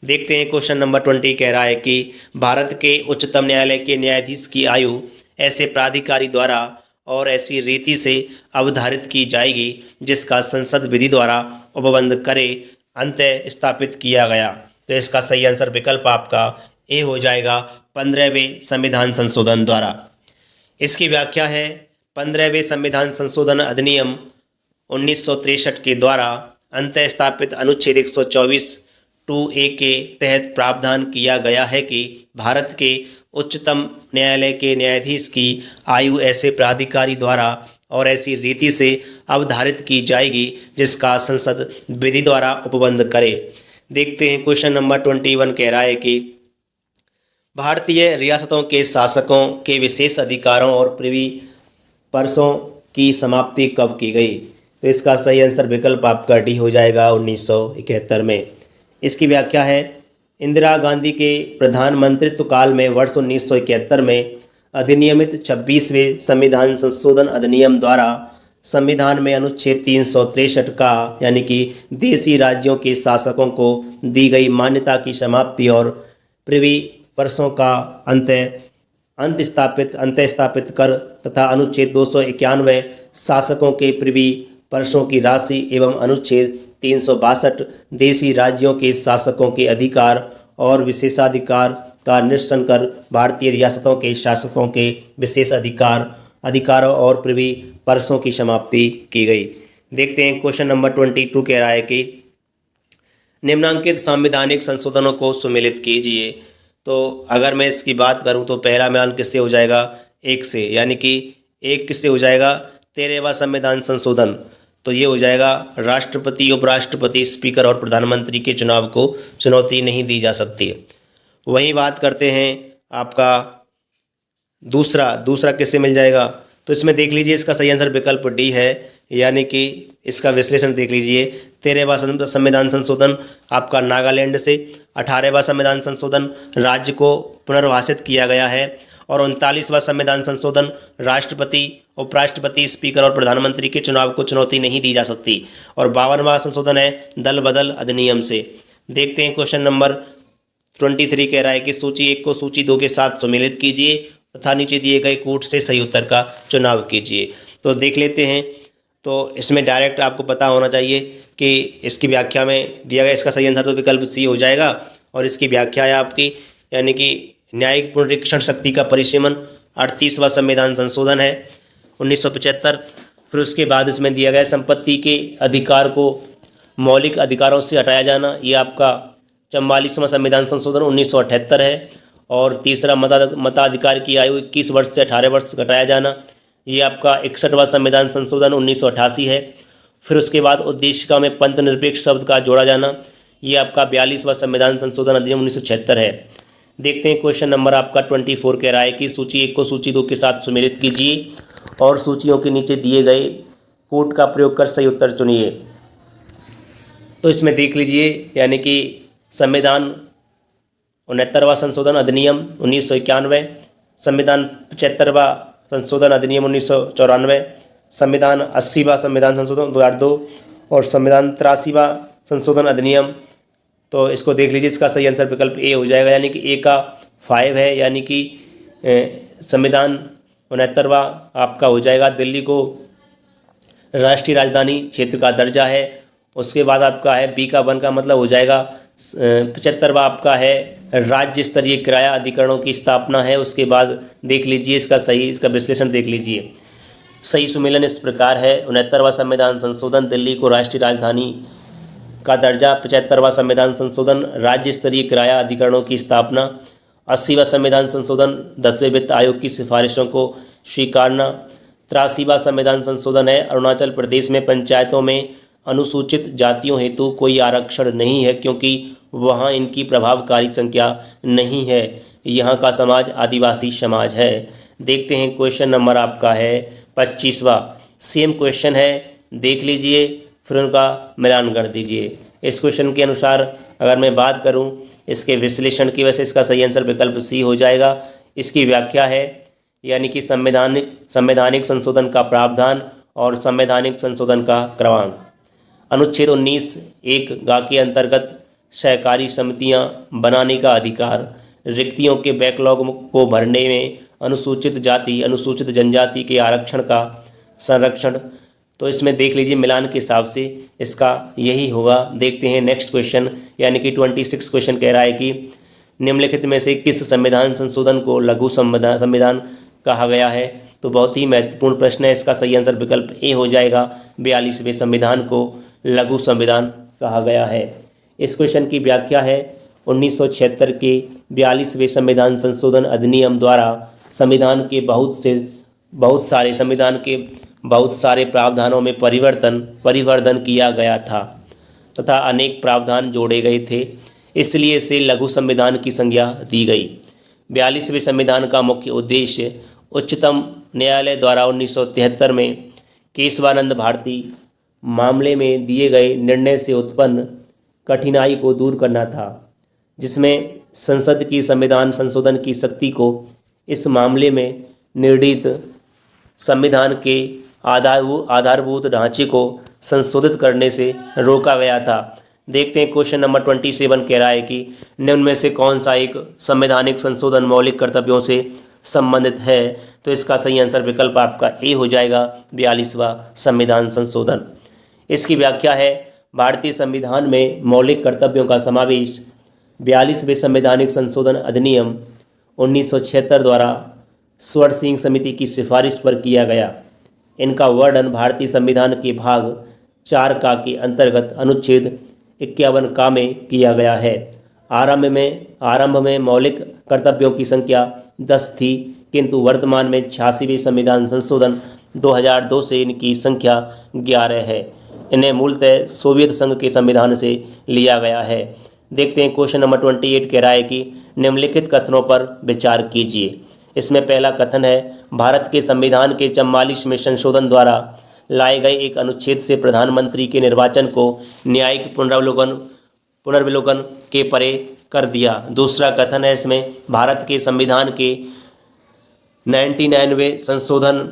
देखते हैं क्वेश्चन नंबर 20 कह रहा है कि भारत के उच्चतम न्यायालय के न्यायाधीश की आयु ऐसे प्राधिकारी द्वारा और ऐसी रीति से अवधारित की जाएगी जिसका संसद विधि द्वारा उपबंध करे अंत स्थापित किया गया। तो इसका सही आंसर विकल्प आपका ए हो जाएगा 15वें संविधान संशोधन द्वारा। इसकी व्याख्या है 15वें संविधान संशोधन अधिनियम 1963 के द्वारा अंत स्थापित अनुच्छेद 124 2A के तहत प्रावधान किया गया है कि भारत के उच्चतम न्यायालय के न्यायाधीश की आयु ऐसे प्राधिकारी द्वारा और ऐसी रीति से अवधारित की जाएगी जिसका संसद विधि द्वारा उपबंध करे। देखते हैं क्वेश्चन नंबर 21 कह रहा है कि भारतीय रियासतों के शासकों के विशेष अधिकारों और प्रिवी पर्सों की समाप्ति कब की गई। तो इसका सही आंसर विकल्प आपका डी हो जाएगा 1971 में। इसकी व्याख्या है इंदिरा गांधी के प्रधानमंत्रित्व काल में वर्ष 1971 में अधिनियमित 26वें संविधान संशोधन अधिनियम द्वारा संविधान में अनुच्छेद 363 का यानी कि देशी राज्यों के शासकों को दी गई मान्यता की समाप्ति और प्रिवी वर्षों का अंत स्थापित कर तथा अनुच्छेद 291 शासकों के प्रिवी वर्षों की राशि एवं अनुच्छेद 362 देशी राज्यों के शासकों के अधिकार और विशेषाधिकार का निरसन कर भारतीय रियासतों के शासकों के विशेष अधिकारों और प्रिवी पर्सों की समाप्ति की गई। देखते हैं क्वेश्चन नंबर 22 कह रहा है कि निम्नांकित संवैधानिक संशोधनों को सुमेलित कीजिए। तो अगर मैं इसकी बात करूं तो पहला मिलान किससे हो जाएगा 1 से, यानी कि 1 किससे हो जाएगा 13वां संविधान संशोधन। तो ये हो जाएगा राष्ट्रपति उपराष्ट्रपति स्पीकर और प्रधानमंत्री के चुनाव को चुनौती नहीं दी जा सकती है। वहीं बात करते हैं आपका दूसरा किससे मिल जाएगा। तो इसमें देख लीजिए इसका सही आंसर विकल्प डी है, यानी कि इसका विश्लेषण देख लीजिए। 13वां संविधान संशोधन आपका नागालैंड से, 18वां संविधान संशोधन राज्य को पुनर्वासित किया गया है और 39वां संविधान संशोधन राष्ट्रपति उपराष्ट्रपति स्पीकर और प्रधानमंत्री के चुनाव को चुनौती नहीं दी जा सकती और 52वां संशोधन है दल बदल अधिनियम से। देखते हैं क्वेश्चन नंबर 23 कह रहा है कि सूची 1 को सूची 2 के साथ सुमेलित कीजिए तथा नीचे दिए गए कूट से सही उत्तर का चुनाव कीजिए। तो देख लेते हैं तो इसमें डायरेक्ट आपको पता होना चाहिए कि इसकी व्याख्या में दिया गया, इसका सही आंसर तो विकल्प सी हो जाएगा। और इसकी व्याख्या है आपकी, यानी कि न्यायिक पुनरीक्षण शक्ति का परिसीमन 38वां संविधान संशोधन है 1975। फिर उसके बाद इसमें दिया गया संपत्ति के अधिकार को मौलिक अधिकारों से हटाया जाना, ये आपका 44वां संविधान संशोधन 1978 है। और तीसरा मताधिकार की आयु 21 वर्ष से 18 वर्ष घटाया जाना, ये आपका 61वां संविधान संशोधन 1988 है। फिर उसके बाद उद्देशिका में पंथ निरपेक्ष शब्द का जोड़ा जाना, ये आपका 42वां संविधान संशोधन अधिनियम 1976 है। देखते हैं क्वेश्चन नंबर आपका 24 कह रहा है कि सूची 1 को सूची 2 के साथ सुमेलित कीजिए और सूचियों के नीचे दिए गए कोड का प्रयोग कर सही उत्तर चुनिए। तो इसमें देख लीजिए, यानी कि संविधान 69वां संशोधन अधिनियम 1991, संविधान 75वां संशोधन अधिनियम 1994, संविधान 80वां संविधान संशोधन 2002 और संविधान 83वां संशोधन अधिनियम। तो इसको देख लीजिए, इसका सही आंसर विकल्प ए हो जाएगा, यानी कि ए का 5 है, यानी कि संविधान 69वां आपका हो जाएगा। दिल्ली को राष्ट्रीय राजधानी क्षेत्र का दर्जा है। उसके बाद आपका है बी का 1 का मतलब हो जाएगा 75वां आपका है राज्य स्तरीय किराया अधिकरणों की स्थापना है। उसके बाद देख लीजिए इसका विश्लेषण देख लीजिए। सही सुमेलन इस प्रकार है: 69वां संविधान संशोधन दिल्ली को राष्ट्रीय राजधानी का दर्जा, 75वां संविधान संशोधन राज्य स्तरीय किराया अधिकरणों की स्थापना, 80वां संविधान संशोधन 10वें वित्त आयोग की सिफारिशों को स्वीकारना, 83वां संविधान संशोधन है अरुणाचल प्रदेश में पंचायतों में अनुसूचित जातियों हेतु कोई आरक्षण नहीं है क्योंकि वहाँ इनकी प्रभावकारी संख्या नहीं है, यहाँ का समाज आदिवासी समाज है। देखते हैं क्वेश्चन नंबर आपका है 25वां। सेम क्वेश्चन है, देख लीजिए फिर उनका मिलान कर दीजिए। इस क्वेश्चन के अनुसार अगर मैं बात करूं इसके विश्लेषण की, वैसे इसका सही आंसर विकल्प सी हो जाएगा। इसकी व्याख्या है, यानी कि संवैधानिक संशोधन का प्रावधान और संवैधानिक संशोधन का क्रमांक। अनुच्छेद 19(1) गा के अंतर्गत सहकारी समितियां बनाने का अधिकार, रिक्तियों के बैकलॉग को भरने में अनुसूचित जाति अनुसूचित जनजाति के आरक्षण का संरक्षण। तो इसमें देख लीजिए मिलान के हिसाब से इसका यही होगा। देखते हैं नेक्स्ट क्वेश्चन, यानी कि 26 क्वेश्चन कह रहा है कि निम्नलिखित में से किस संविधान संशोधन को लघु संविधान कहा गया है। तो बहुत ही महत्वपूर्ण प्रश्न है, इसका सही आंसर विकल्प ए हो जाएगा। 42वें संविधान को लघु संविधान कहा गया है। इस क्वेश्चन की व्याख्या है, 1976 के 42वें संविधान संशोधन अधिनियम द्वारा संविधान के बहुत सारे प्रावधानों में परिवर्धन किया गया था तथा अनेक प्रावधान जोड़े गए थे, इसलिए इसे लघु संविधान की संज्ञा दी गई। 42वें संविधान का मुख्य उद्देश्य उच्चतम न्यायालय द्वारा 1973 में केशवानंद भारती मामले में दिए गए निर्णय से उत्पन्न कठिनाई को दूर करना था, जिसमें संसद की संविधान संशोधन की शक्ति को इस मामले में निर्णीत संविधान के आधारभूत ढांचे को संशोधित करने से रोका गया था। देखते हैं क्वेश्चन नंबर 27 कह रहा है कि निम्न में से कौन सा एक संवैधानिक संशोधन मौलिक कर्तव्यों से संबंधित है। तो इसका सही आंसर विकल्प आपका ए हो जाएगा, 42वां संविधान संशोधन। इसकी व्याख्या है, भारतीय संविधान में मौलिक कर्तव्यों का समावेश 42वें संवैधानिक संशोधन अधिनियम 1976 द्वारा स्वर्ण सिंह समिति की सिफारिश पर किया गया। इनका वर्णन भारतीय संविधान के भाग 4 का के अंतर्गत अनुच्छेद 51 का में किया गया है। आरंभ में मौलिक कर्तव्यों की संख्या 10 थी, किंतु वर्तमान में 86वें संविधान संशोधन 2002 से इनकी संख्या 11 है। इन्हें मूलतः सोवियत संघ के संविधान से लिया गया है। देखते हैं क्वेश्चन नंबर 28 कह रहा है कि निम्नलिखित कथनों पर विचार कीजिए। इसमें पहला कथन है, भारत के संविधान के 44वें संशोधन द्वारा लाए गए एक अनुच्छेद से प्रधानमंत्री के निर्वाचन को न्यायिक पुनर्विलोकन के परे कर दिया। दूसरा कथन है इसमें, भारत के संविधान के 99वें संशोधन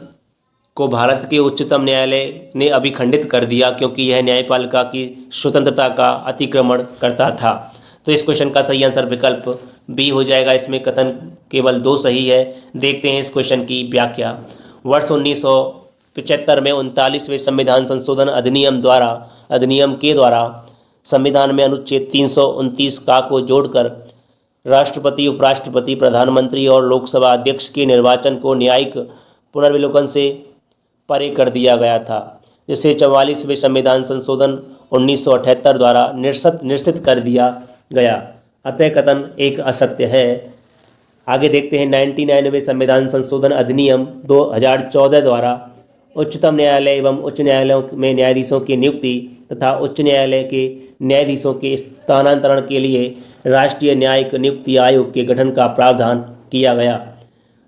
को भारत के उच्चतम न्यायालय ने अभिखंडित कर दिया क्योंकि यह न्यायपालिका की स्वतंत्रता का अतिक्रमण करता था। तो इस क्वेश्चन का सही आंसर विकल्प बी हो जाएगा। इसमें कथन केवल 2 सही है। देखते हैं इस क्वेश्चन की व्याख्या। वर्ष 1975 में 39वें संविधान संशोधन अधिनियम के द्वारा संविधान में अनुच्छेद 329 का को जोड़कर राष्ट्रपति, उपराष्ट्रपति, प्रधानमंत्री और लोकसभा अध्यक्ष के निर्वाचन को न्यायिक पुनर्विलोकन से परे कर दिया गया था, जिसे 44वें संविधान संशोधन 1978 द्वारा निश्चित कर दिया गया। अतः कथन एक असत्य है। आगे देखते हैं 99वें संविधान संशोधन अधिनियम 2014 द्वारा उच्चतम न्यायालय एवं उच्च न्यायालयों में न्यायाधीशों की नियुक्ति तथा उच्च न्यायालय के न्यायाधीशों के स्थानांतरण के लिए राष्ट्रीय न्यायिक नियुक्ति आयोग के गठन का प्रावधान किया गया,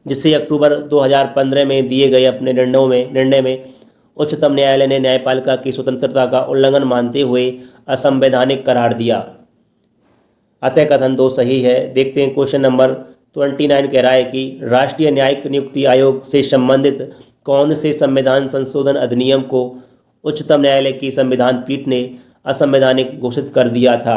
जिससे अक्टूबर 2015 में दिए गए अपने निर्णय में उच्चतम न्यायालय ने न्यायपालिका की स्वतंत्रता का उल्लंघन मानते हुए असंवैधानिक करार दिया। अतः कथन 2 सही है। देखते हैं क्वेश्चन नंबर 29 कह रहा है कि राष्ट्रीय न्यायिक नियुक्ति आयोग से संबंधित कौन से संविधान संशोधन अधिनियम को उच्चतम न्यायालय की संविधान पीठ ने असंवैधानिक घोषित कर दिया था।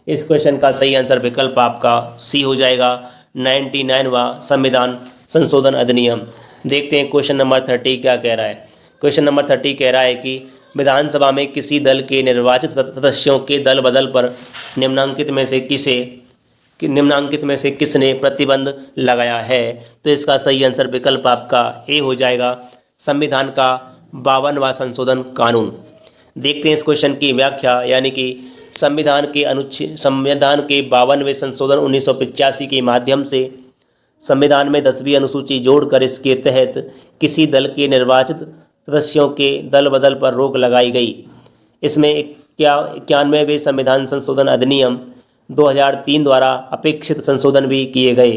इस क्वेश्चन का सही आंसर विकल्प आपका सी हो जाएगा, 99वां संविधान संशोधन अधिनियम। देखते हैं क्वेश्चन नंबर 30 क्या कह रहा है। क्वेश्चन नंबर 30 कह रहा है कि विधानसभा में किसी दल के निर्वाचित सदस्यों के दल बदल पर निम्नांकित में से किसने प्रतिबंध लगाया है। तो इसका सही आंसर विकल्प आपका ए हो जाएगा, संविधान का 52वां संशोधन कानून। देखते हैं इस क्वेश्चन की व्याख्या, यानी कि संविधान के 52वें संशोधन 1985 के माध्यम से संविधान में 10वीं अनुसूची जोड़कर इसके तहत किसी दल के निर्वाचित सदस्यों के दल बदल पर रोक लगाई गई। इसमें 91वें संविधान संशोधन अधिनियम 2003 द्वारा अपेक्षित संशोधन भी किए गए।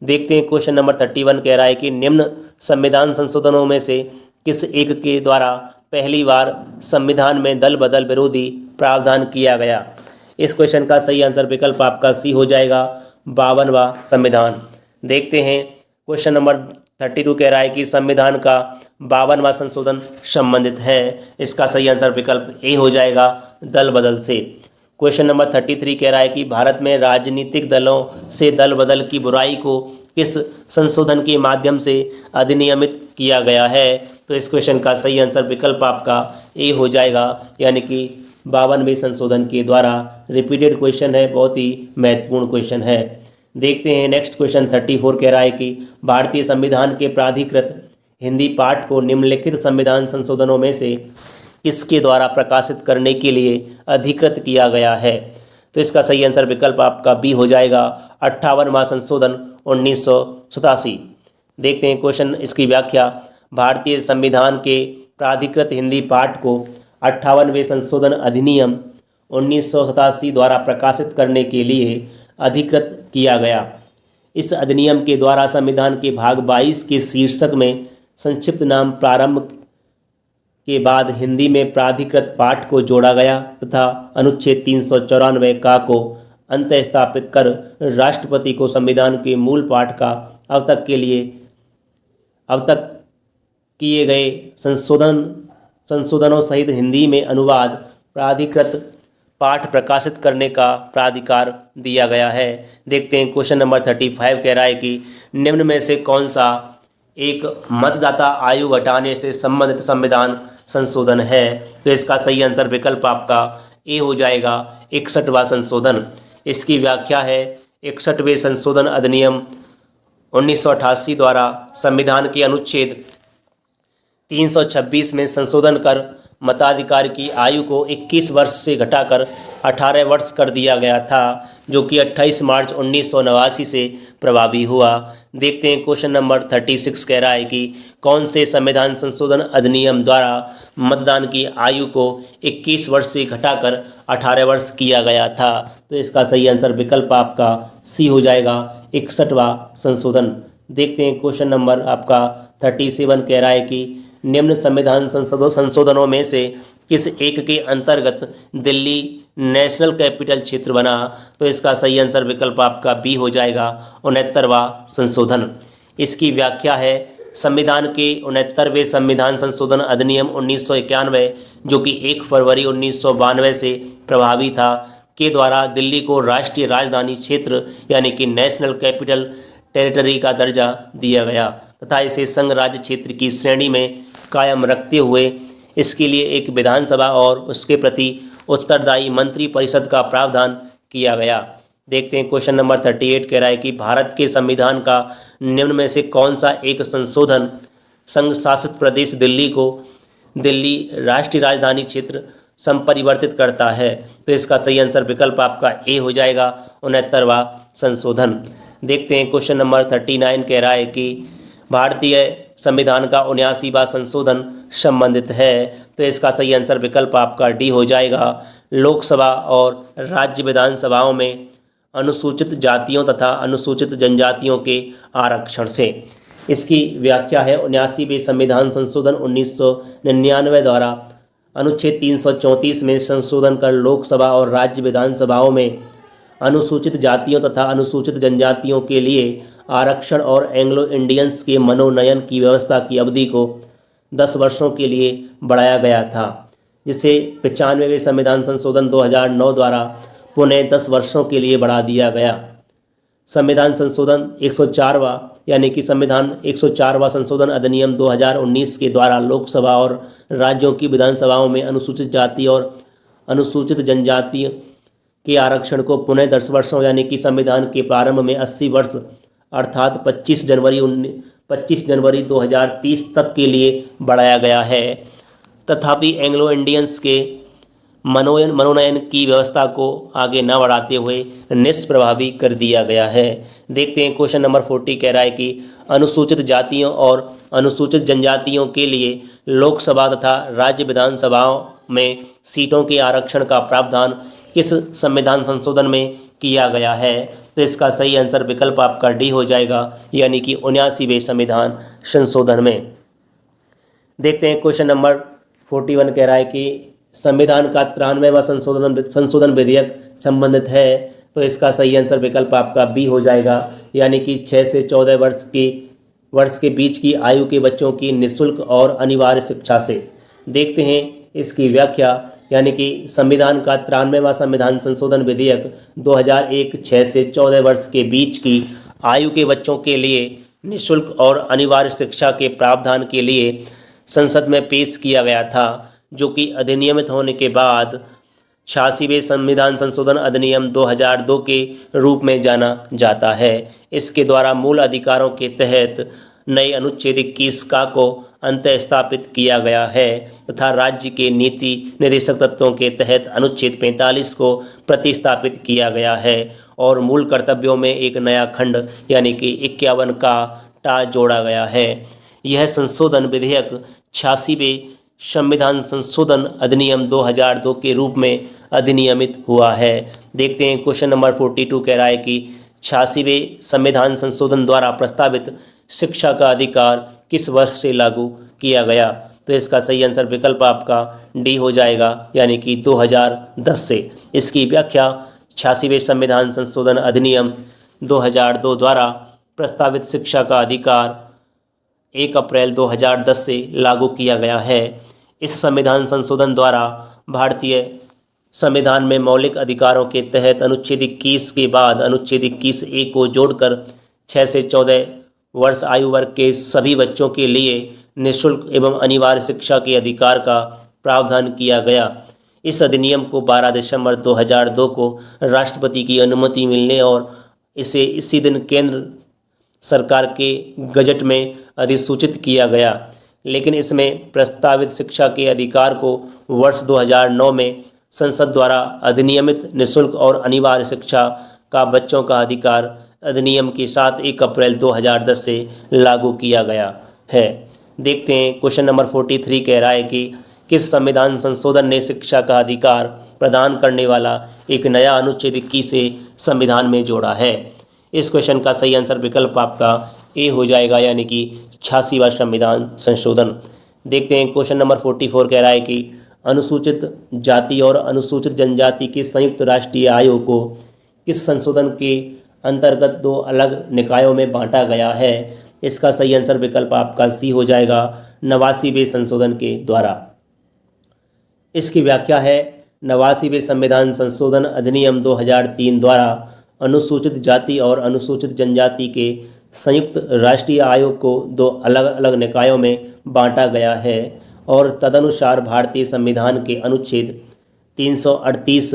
देखते हैं क्वेश्चन नंबर 31 कह रहा है कि निम्न संविधान संशोधनों में से किस एक के द्वारा पहली बार संविधान में दल बदल विरोधी प्रावधान किया गया। इस क्वेश्चन का सही आंसर विकल्प आपका सी हो जाएगा, 52वां संविधान। देखते हैं क्वेश्चन नंबर 32 कह रहा है कि संविधान का 52वां संशोधन संबंधित है। इसका सही आंसर विकल्प ए हो जाएगा, दल बदल से। क्वेश्चन नंबर 33 कह रहा है कि भारत में राजनीतिक दलों से दल बदल की बुराई को किस संशोधन के माध्यम से अधिनियमित किया गया है। तो इस क्वेश्चन का सही आंसर विकल्प आपका ए हो जाएगा, यानी कि 52वें संशोधन के द्वारा। रिपीटेड क्वेश्चन है, बहुत ही महत्वपूर्ण क्वेश्चन है। देखते हैं नेक्स्ट क्वेश्चन 34 कह रहा है कि भारतीय संविधान के प्राधिकृत हिंदी पाठ को निम्नलिखित संविधान संशोधनों में से किसके द्वारा प्रकाशित करने के लिए अधिकृत किया गया है। तो इसका सही आंसर विकल्प आपका बी हो जाएगा, 58वां संशोधन 1987। देखते हैं क्वेश्चन, इसकी व्याख्या। भारतीय संविधान के प्राधिकृत हिंदी पाठ को 58वें संशोधन अधिनियम 1987 द्वारा प्रकाशित करने के लिए अधिकृत किया गया। इस अधिनियम के द्वारा संविधान के भाग 22 के शीर्षक में संक्षिप्त नाम प्रारंभ के बाद हिंदी में प्राधिकृत पाठ को जोड़ा गया तथा अनुच्छेद 394 का को अंत स्थापित कर राष्ट्रपति को संविधान के मूल पाठ का अब तक किए गए संशोधनों सहित हिंदी में अनुवाद प्राधिकृत पाठ प्रकाशित करने का प्राधिकार दिया गया है। देखते हैं क्वेश्चन नंबर 35 कह रहा है कि निम्न में से कौन सा एक मतदाता आयु घटाने से संबंधित संविधान संशोधन है। तो इसका सही आंसर विकल्प आपका ए हो जाएगा, 61वां संशोधन। इसकी व्याख्या है, 61वें संशोधन अधिनियम 1988 द्वारा संविधान के अनुच्छेद 326 में संशोधन कर मताधिकार की आयु को 21 वर्ष से घटाकर 18 वर्ष कर दिया गया था, जो कि 28 मार्च 1989 से प्रभावी हुआ। देखते हैं क्वेश्चन नंबर 36 कह रहा है कि कौन से संविधान संशोधन अधिनियम द्वारा मतदान की आयु को 21 वर्ष से घटाकर 18 वर्ष किया गया था। तो इसका सही आंसर विकल्प आपका सी हो जाएगा, 61वां संशोधन। देखते हैं क्वेश्चन नंबर आपका 37 कह रहा है कि निम्न संविधान संशोधनों में से किस एक के अंतर्गत दिल्ली नेशनल कैपिटल क्षेत्र बना। तो इसका सही आंसर विकल्प आपका बी हो जाएगा, 69वां संशोधन। इसकी व्याख्या है, संविधान के 69वें संविधान संशोधन अधिनियम 1991 जो कि 1 फरवरी 1992 से प्रभावी था के द्वारा दिल्ली को राष्ट्रीय राजधानी क्षेत्र यानी कि नेशनल कैपिटल टेरिटरी का दर्जा दिया गया तथा इसे संघ राज्य क्षेत्र की श्रेणी में कायम रखते हुए इसके लिए एक विधानसभा और उसके प्रति उत्तरदायी मंत्री परिषद का प्रावधान किया गया। देखते हैं क्वेश्चन नंबर 38 कह रहा है कि भारत के संविधान का निम्न में से कौन सा एक संशोधन संघ शासित प्रदेश दिल्ली को दिल्ली राष्ट्रीय राजधानी क्षेत्र संपरिवर्तित करता है? तो इसका सही आंसर विकल्प आपका ए हो जाएगा, 69वां संशोधन। देखते हैं क्वेश्चन नंबर 39 कह रहा है कि भारतीय संविधान का 79वां संशोधन संबंधित है। तो इसका सही आंसर विकल्प आपका डी हो जाएगा, लोकसभा और राज्य विधानसभाओं में अनुसूचित जातियों तथा अनुसूचित जनजातियों के आरक्षण से। इसकी व्याख्या है 79वें संविधान संशोधन 1999 द्वारा अनुच्छेद 334 में संशोधन कर लोकसभा और राज्य विधानसभाओं में अनुसूचित जातियों तथा अनुसूचित जनजातियों के लिए आरक्षण और एंग्लो इंडियंस के मनोनयन की व्यवस्था की अवधि को 10 वर्षों के लिए बढ़ाया गया था, जिसे 95वें संविधान संशोधन 2009 द्वारा पुनः 10 वर्षों के लिए बढ़ा दिया गया। संविधान संशोधन 104वां यानी कि संविधान 104वां संशोधन अधिनियम 2019 के द्वारा लोकसभा और राज्यों की विधानसभाओं में अनुसूचित जाति और अनुसूचित जनजाति के आरक्षण को पुनः 10 वर्षों यानी कि संविधान के प्रारंभ में 80 वर्ष अर्थात 25 जनवरी 2030 तक के लिए बढ़ाया गया है। तथापि एंग्लो इंडियंस के मनोनयन की व्यवस्था को आगे न बढ़ाते हुए निष्प्रभावी कर दिया गया है। देखते हैं क्वेश्चन नंबर 40 कह रहा है कि अनुसूचित जातियों और अनुसूचित जनजातियों के लिए लोकसभा तथा राज्य विधानसभाओं में सीटों के आरक्षण का प्रावधान किस संविधान संशोधन में किया गया है? तो इसका सही आंसर विकल्प आपका डी हो जाएगा, यानी कि 79वें संविधान संशोधन में। देखते हैं क्वेश्चन नंबर 41 कह रहा है कि संविधान का 93वां संशोधन विधेयक संबंधित है। तो इसका सही आंसर विकल्प आपका बी हो जाएगा, यानी कि 6 से 14 वर्ष के बीच की आयु के बच्चों की निःशुल्क और अनिवार्य शिक्षा से। देखते हैं इसकी व्याख्या, यानी कि संविधान का 93वां संविधान संशोधन विधेयक 2001 6 से 14 वर्ष के बीच की आयु के बच्चों के लिए निःशुल्क और अनिवार्य शिक्षा के प्रावधान के लिए संसद में पेश किया गया था, जो कि अधिनियमित होने के बाद 86वें संविधान संशोधन अधिनियम 2002 के रूप में जाना जाता है। इसके द्वारा मूल अधिकारों के तहत नए अनुच्छेद 21 का को अंत स्थापित किया गया है तथा राज्य के नीति निर्देशक तत्वों के तहत अनुच्छेद 45 को प्रतिस्थापित किया गया है और मूल कर्तव्यों में एक नया खंड यानी कि 51 का टा जोड़ा गया है। यह संशोधन विधेयक 86वें संविधान संशोधन अधिनियम 2002 के रूप में अधिनियमित हुआ है। देखते हैं क्वेश्चन नंबर 42 कह रहा है कि 86वें संविधान संशोधन द्वारा प्रस्तावित शिक्षा का अधिकार किस वर्ष से लागू किया गया? तो इसका सही आंसर विकल्प आपका डी हो जाएगा, यानी कि 2010 से। इसकी व्याख्या 86वें संविधान संशोधन अधिनियम 2002 द्वारा प्रस्तावित शिक्षा का अधिकार 1 अप्रैल 2010 से लागू किया गया है। इस संविधान संशोधन द्वारा भारतीय संविधान में मौलिक अधिकारों के तहत अनुच्छेद 21 के बाद अनुच्छेद 21A को जोड़कर 6 से 14 वर्ष आयु वर्ग के सभी बच्चों के लिए निःशुल्क एवं अनिवार्य शिक्षा के अधिकार का प्रावधान किया गया। इस अधिनियम को 12 दिसंबर 2002 को राष्ट्रपति की अनुमति मिलने और इसे इसी दिन केंद्र सरकार के गजट में अधिसूचित किया गया, लेकिन इसमें प्रस्तावित शिक्षा के अधिकार को वर्ष 2009 में संसद द्वारा अधिनियमित निःशुल्क और अनिवार्य शिक्षा का बच्चों का अधिकार अधिनियम के साथ 1 अप्रैल 2010 से लागू किया गया है। देखते हैं क्वेश्चन नंबर 43 कह रहा है कि किस संविधान संशोधन ने शिक्षा का अधिकार प्रदान करने वाला एक नया अनुच्छेद 21 से संविधान में जोड़ा है? इस क्वेश्चन का सही आंसर विकल्प आपका ए हो जाएगा, यानी कि 86वां संविधान संशोधन। देखते हैं क्वेश्चन नंबर 44 कह रहा है कि अनुसूचित जाति और अनुसूचित जनजाति के संयुक्त राष्ट्रीय आयोग को किस संशोधन के अंतर्गत 2 अलग निकायों में बांटा गया है? इसका सही आंसर विकल्प आपका सी हो जाएगा, 89वें संशोधन के द्वारा। इसकी व्याख्या है 89वें संविधान संशोधन अधिनियम 2003 द्वारा अनुसूचित जाति और अनुसूचित जनजाति के संयुक्त राष्ट्रीय आयोग को दो अलग अलग निकायों में बांटा गया है और तदनुसार भारतीय संविधान के अनुच्छेद 338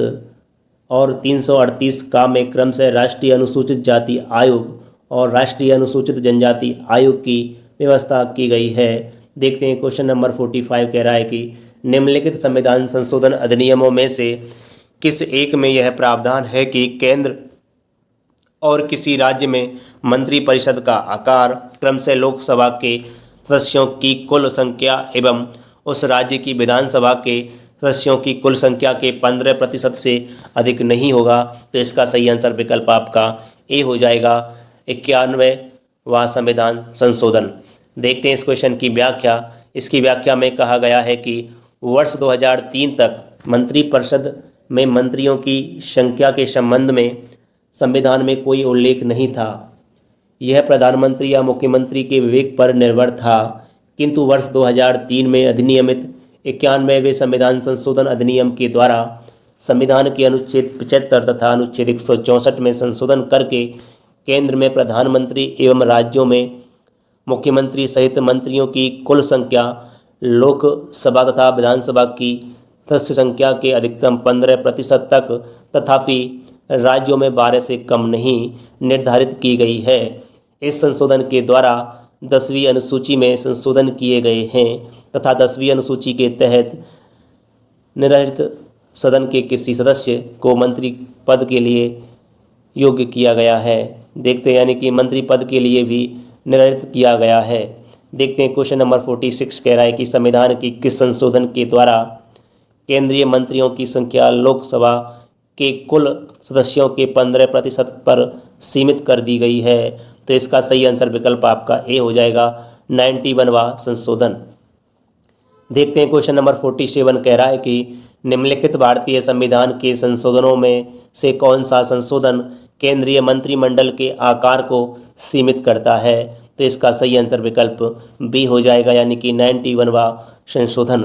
और 338 का में क्रमशः राष्ट्रीय अनुसूचित जाति आयोग और राष्ट्रीय अनुसूचित जनजाति आयोग की व्यवस्था की गई है। देखते हैं क्वेश्चन नंबर 45 कह रहा है कि निम्नलिखित संविधान संशोधन अधिनियमों में से किस एक में यह प्रावधान है कि केंद्र और किसी राज्य में मंत्रिपरिषद का आकार क्रमशः लोकसभा के सदस्यों की कुल संख्या एवं उस राज्य की विधानसभा के सदस्यों की कुल संख्या के 15% से अधिक नहीं होगा। तो इसका सही आंसर विकल्प आपका ए हो जाएगा। 91वां संविधान संशोधन। देखते हैं इस क्वेश्चन की व्याख्या। इसकी व्याख्या में कहा गया है कि वर्ष 2003 तक मंत्रिपरिषद में मंत्रियों की संख्या के संबंध में संविधान में कोई उल्लेख नहीं था। यह प्रधानमंत्री या मुख्यमंत्री के विवेक पर निर्भर था, किंतु वर्ष 2003 में अधिनियमित 91वें संविधान संशोधन अधिनियम के द्वारा संविधान के अनुच्छेद 75 तथा अनुच्छेद 164 में संशोधन करके केंद्र में प्रधानमंत्री एवं राज्यों में मुख्यमंत्री सहित मंत्रियों की कुल संख्या लोकसभा तथा विधानसभा की सदस्य संख्या के अधिकतम 15% तक तथापि राज्यों में 12 से कम नहीं निर्धारित की गई है। इस संशोधन के द्वारा 10वीं अनुसूची में संशोधन किए गए हैं तथा 10वीं अनुसूची के तहत निर्धारित सदन के किसी सदस्य को मंत्री पद के लिए योग्य किया गया है। देखते हैं यानी कि मंत्री पद के लिए भी निर्धारित किया गया है। देखते हैं क्वेश्चन नंबर 46 कह रहा है कि संविधान की किस संशोधन के द्वारा केंद्रीय मंत्रियों की संख्या लोकसभा के कुल सदस्यों के 15% पर सीमित कर दी गई है। तो इसका सही आंसर विकल्प आपका ए हो जाएगा। 91वां संशोधन। देखते हैं क्वेश्चन नंबर 47 कह रहा है कि निम्नलिखित भारतीय संविधान के संशोधनों में से कौन सा संशोधन केंद्रीय मंत्रिमंडल के आकार को सीमित करता है। तो इसका सही आंसर विकल्प बी हो जाएगा, यानी कि 91वां संशोधन।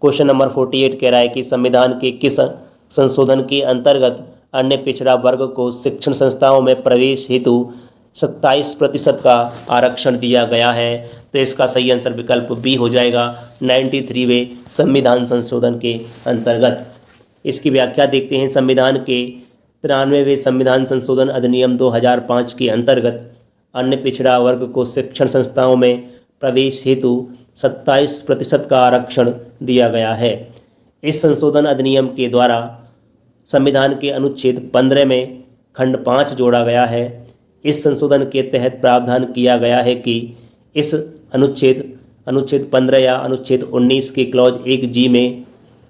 क्वेश्चन नंबर 48 कह रहा है कि संविधान के किस संशोधन के अंतर्गत अन्य पिछड़ा वर्ग को शिक्षण संस्थाओं में प्रवेश हेतु 27% का आरक्षण दिया गया है। तो इसका सही आंसर विकल्प बी हो जाएगा 93वें संविधान संशोधन के अंतर्गत। इसकी व्याख्या देखते हैं। संविधान के 93वें संविधान संशोधन अधिनियम 2005 के अंतर्गत अन्य पिछड़ा वर्ग को शिक्षण संस्थाओं में प्रवेश हेतु 27% का आरक्षण दिया गया है। इस संशोधन अधिनियम के द्वारा संविधान के अनुच्छेद 15 में खंड 5 जोड़ा गया है। इस संशोधन के तहत प्रावधान किया गया है कि इस अनुच्छेद 15 या अनुच्छेद 19 के क्लॉज 1 में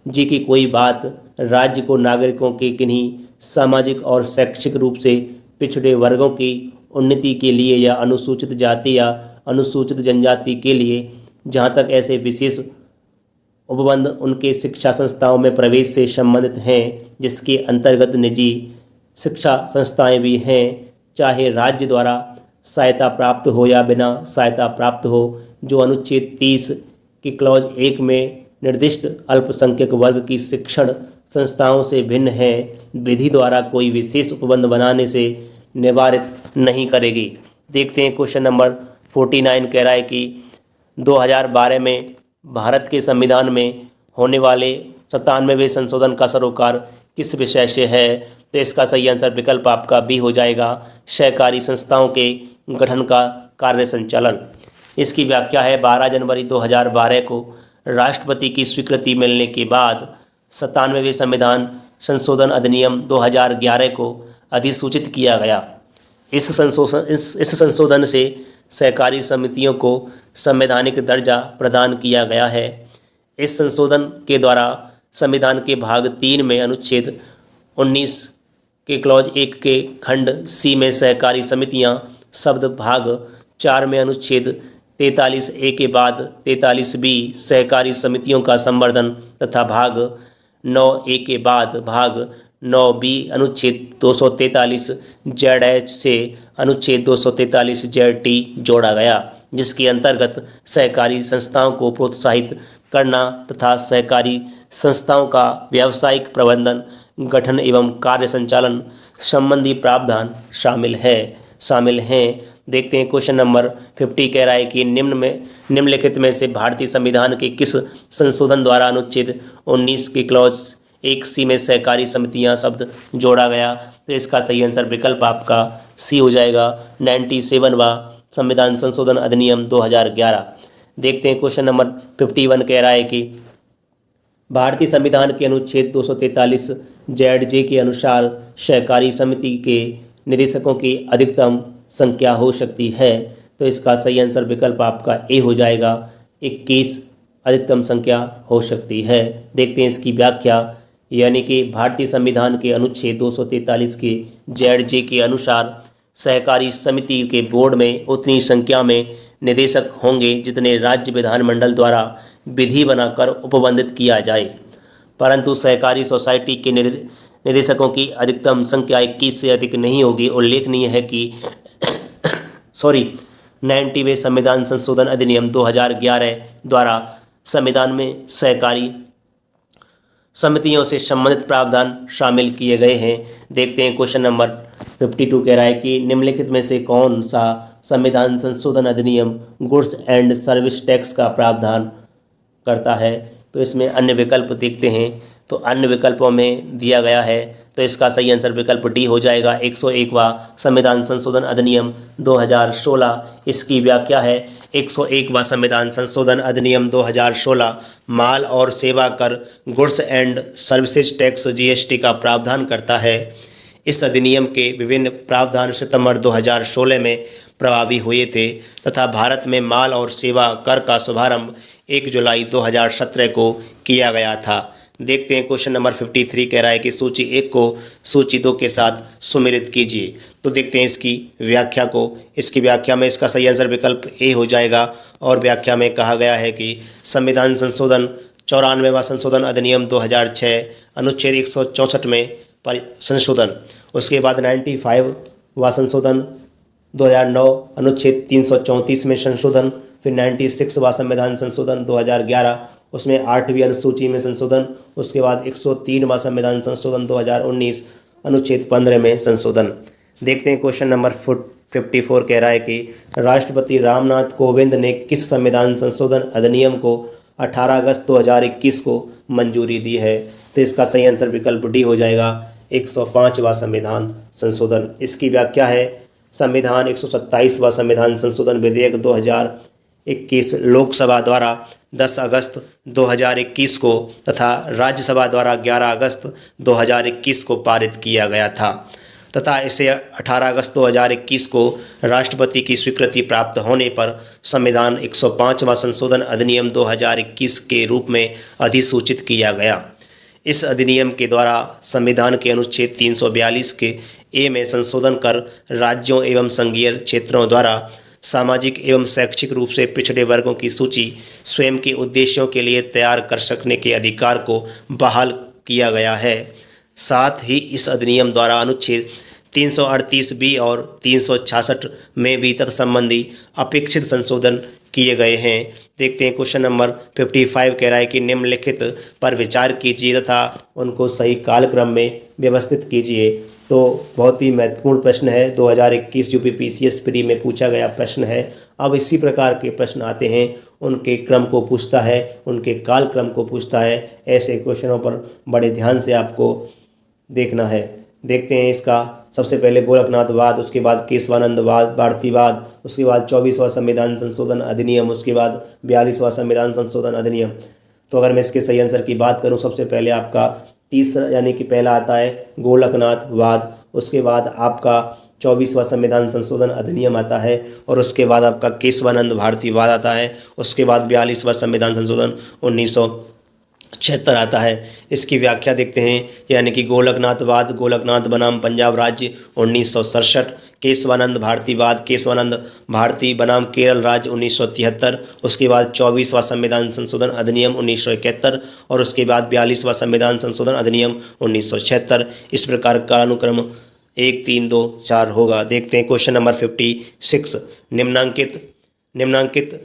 जी की कोई बात राज्य को नागरिकों के किन्हीं सामाजिक और शैक्षिक रूप से पिछड़े वर्गों की उन्नति के लिए या अनुसूचित जाति या अनुसूचित जनजाति के लिए, जहाँ तक ऐसे विशेष उपबंध उनके शिक्षा संस्थाओं में प्रवेश से संबंधित हैं, जिसके अंतर्गत निजी शिक्षा संस्थाएं भी हैं, चाहे राज्य द्वारा सहायता प्राप्त हो या बिना सहायता प्राप्त हो, जो अनुच्छेद 30 के क्लॉज 1 में निर्दिष्ट अल्पसंख्यक वर्ग की शिक्षण संस्थाओं से भिन्न है, विधि द्वारा कोई विशेष उपबंध बनाने से निवारित नहीं करेगी। देखते हैं क्वेश्चन नंबर 49 कह रहा है कि 2012 में भारत के संविधान में होने वाले 97वें संशोधन का सरोकार किस विषय से है। तो इसका सही आंसर विकल्प आपका बी हो जाएगा, सहकारी संस्थाओं के गठन का कार्य संचालन। इसकी व्याख्या है 12 जनवरी 2012 को राष्ट्रपति की स्वीकृति मिलने के बाद 97वें संविधान संशोधन अधिनियम 2011 को अधिसूचित किया गया। इस संशोधन से सहकारी समितियों को संवैधानिक दर्जा प्रदान किया गया है। इस संशोधन के द्वारा संविधान के भाग 3 में अनुच्छेद 19 के क्लॉज 1 के खंड सी में सहकारी समितियां शब्द भाग 4 में अनुच्छेद 43A के बाद 43B सहकारी समितियों का संवर्धन तथा भाग 9A के बाद भाग 9B अनुच्छेद 243 ZH से अनुच्छेद 243 ZT जोड़ा गया, जिसके अंतर्गत सहकारी संस्थाओं को प्रोत्साहित करना तथा सहकारी संस्थाओं का व्यावसायिक प्रबंधन, गठन एवं कार्य संचालन संबंधी प्रावधान शामिल हैं। देखते हैं क्वेश्चन नंबर 50 कह रहा है कि निम्नलिखित में से भारतीय संविधान के किस संशोधन द्वारा अनुच्छेद 19 की क्लॉज 1C में सहकारी समितियां शब्द जोड़ा गया। तो इसका सही आंसर विकल्प आपका सी हो जाएगा, 97वां संविधान संशोधन अधिनियम 2011। देखते हैं क्वेश्चन नंबर 51 कह रहा है कि भारतीय संविधान के अनुच्छेद 243 ZJ के अनुसार सहकारी समिति के निदेशकों की अधिकतम संख्या हो सकती है। तो इसका सही आंसर विकल्प आपका ए हो जाएगा, 21 अधिकतम संख्या हो सकती है। देखते हैं इसकी व्याख्या, यानी कि भारतीय संविधान के अनुच्छेद 243 के ZJ के अनुसार सहकारी समिति के बोर्ड में उतनी संख्या में निदेशक होंगे जितने राज्य विधानमंडल द्वारा विधि बनाकर उपबंधित किया जाए, परंतु सहकारी सोसाइटी के निदेशकों की अधिकतम संख्या 21 से अधिक नहीं होगी। उल्लेखनीय है कि 90वें संविधान संशोधन अधिनियम 2011 द्वारा संविधान में सहकारी समितियों से संबंधित प्रावधान शामिल किए गए हैं। देखते हैं क्वेश्चन नंबर 52 कह रहा है कि निम्नलिखित में से कौन सा संविधान संशोधन अधिनियम गुड्स एंड सर्विस टैक्स का प्रावधान करता है। तो इसमें अन्य विकल्प देखते हैं, तो अन्य विकल्पों में दिया गया है, तो इसका सही आंसर विकल्प डी हो जाएगा, 101वां संविधान संशोधन अधिनियम 2016। इसकी व्याख्या है, 101वां संविधान संशोधन अधिनियम 2016 माल और सेवा कर goods and services tax GST का प्रावधान करता है। इस अधिनियम के विभिन्न प्रावधान सितंबर 2016 में प्रभावी हुए थे तथा भारत में माल और सेवा कर का शुभारंभ 1 जुलाई 2017 को किया गया था। देखते हैं क्वेश्चन नंबर 53 कह रहा है कि सूची 1 को सूची 2 के साथ सुमेलित कीजिए। तो देखते हैं इसकी व्याख्या को। इसकी व्याख्या में इसका सही आंसर विकल्प ए हो जाएगा, और व्याख्या में कहा गया है कि संविधान संशोधन 94वां संशोधन अधिनियम 2006 अनुच्छेद 164 में पर संशोधन, उसके बाद 95वां संशोधन 2009 अनुच्छेद 334 में संशोधन, फिर 96वां संविधान संशोधन 2011 उसमें 8वीं अनुसूची में संशोधन, उसके बाद 103वां संविधान संशोधन 2019 अनुच्छेद 15 में संशोधन। देखते हैं क्वेश्चन नंबर 54 कह रहा है कि राष्ट्रपति रामनाथ कोविंद ने किस संविधान संशोधन अधिनियम को 18 अगस्त 2021 को मंजूरी दी है। तो इसका सही आंसर विकल्प डी हो जाएगा, 105वां संविधान संशोधन। इसकी व्याख्या है, संविधान 127वां संविधान संशोधन विधेयक 2021 लोकसभा द्वारा 10 अगस्त 2021 को तथा राज्यसभा द्वारा 11 अगस्त 2021 को पारित किया गया था तथा इसे 18 अगस्त 2021 को राष्ट्रपति की स्वीकृति प्राप्त होने पर संविधान 105वां संशोधन अधिनियम 2021 के रूप में अधिसूचित किया गया। इस अधिनियम के द्वारा संविधान के अनुच्छेद 342 के ए में संशोधन कर राज्यों एवं संघीय क्षेत्रों द्वारा सामाजिक एवं शैक्षिक रूप से पिछड़े वर्गों की सूची स्वयं के उद्देश्यों के लिए तैयार कर सकने के अधिकार को बहाल किया गया है। साथ ही इस अधिनियम द्वारा अनुच्छेद 338 और 366 में भी तत्संबंधी अपेक्षित संशोधन किए गए हैं। देखते हैं क्वेश्चन नंबर 55 कह रहा है कि निम्नलिखित पर विचार कीजिए तथा उनको सही कालक्रम में व्यवस्थित कीजिए। तो बहुत ही महत्वपूर्ण प्रश्न है, 2021 यूपी PCS प्री में पूछा गया प्रश्न है। अब इसी प्रकार के प्रश्न आते हैं, उनके क्रम को पूछता है, उनके काल क्रम को पूछता है। ऐसे क्वेश्चनों पर बड़े ध्यान से आपको देखना है। देखते हैं इसका, सबसे पहले गोरखनाथवाद, उसके बाद केशवानंदवाद भारतीवाद, उसके बाद 24वां संविधान संशोधन अधिनियम, उसके बाद 42वां संविधान संशोधन अधिनियम। तो अगर मैं इसके सही आंसर की बात करूं, सबसे पहले आपका तीसरा यानी कि पहला आता है गोलकनाथवाद, उसके बाद आपका 24वां संविधान संशोधन अधिनियम आता है, और उसके बाद आपका केशवानंद भारतीवाद आता है, उसके बाद 42वां संविधान संशोधन 1976 आता है। इसकी व्याख्या देखते हैं, यानी कि गोलकनाथवाद, गोलकनाथ बनाम पंजाब राज्य 1967, केशवानंद भारतीवाद, केशवानंद भारती बनाम केरल राज्य 1973, उसके बाद 24वां संविधान संशोधन अधिनियम 1971, और उसके बाद 42वां संविधान संशोधन अधिनियम 1976। इस प्रकार का अनुक्रम 1 3 2 4 होगा। देखते हैं क्वेश्चन नंबर 56, निम्नांकित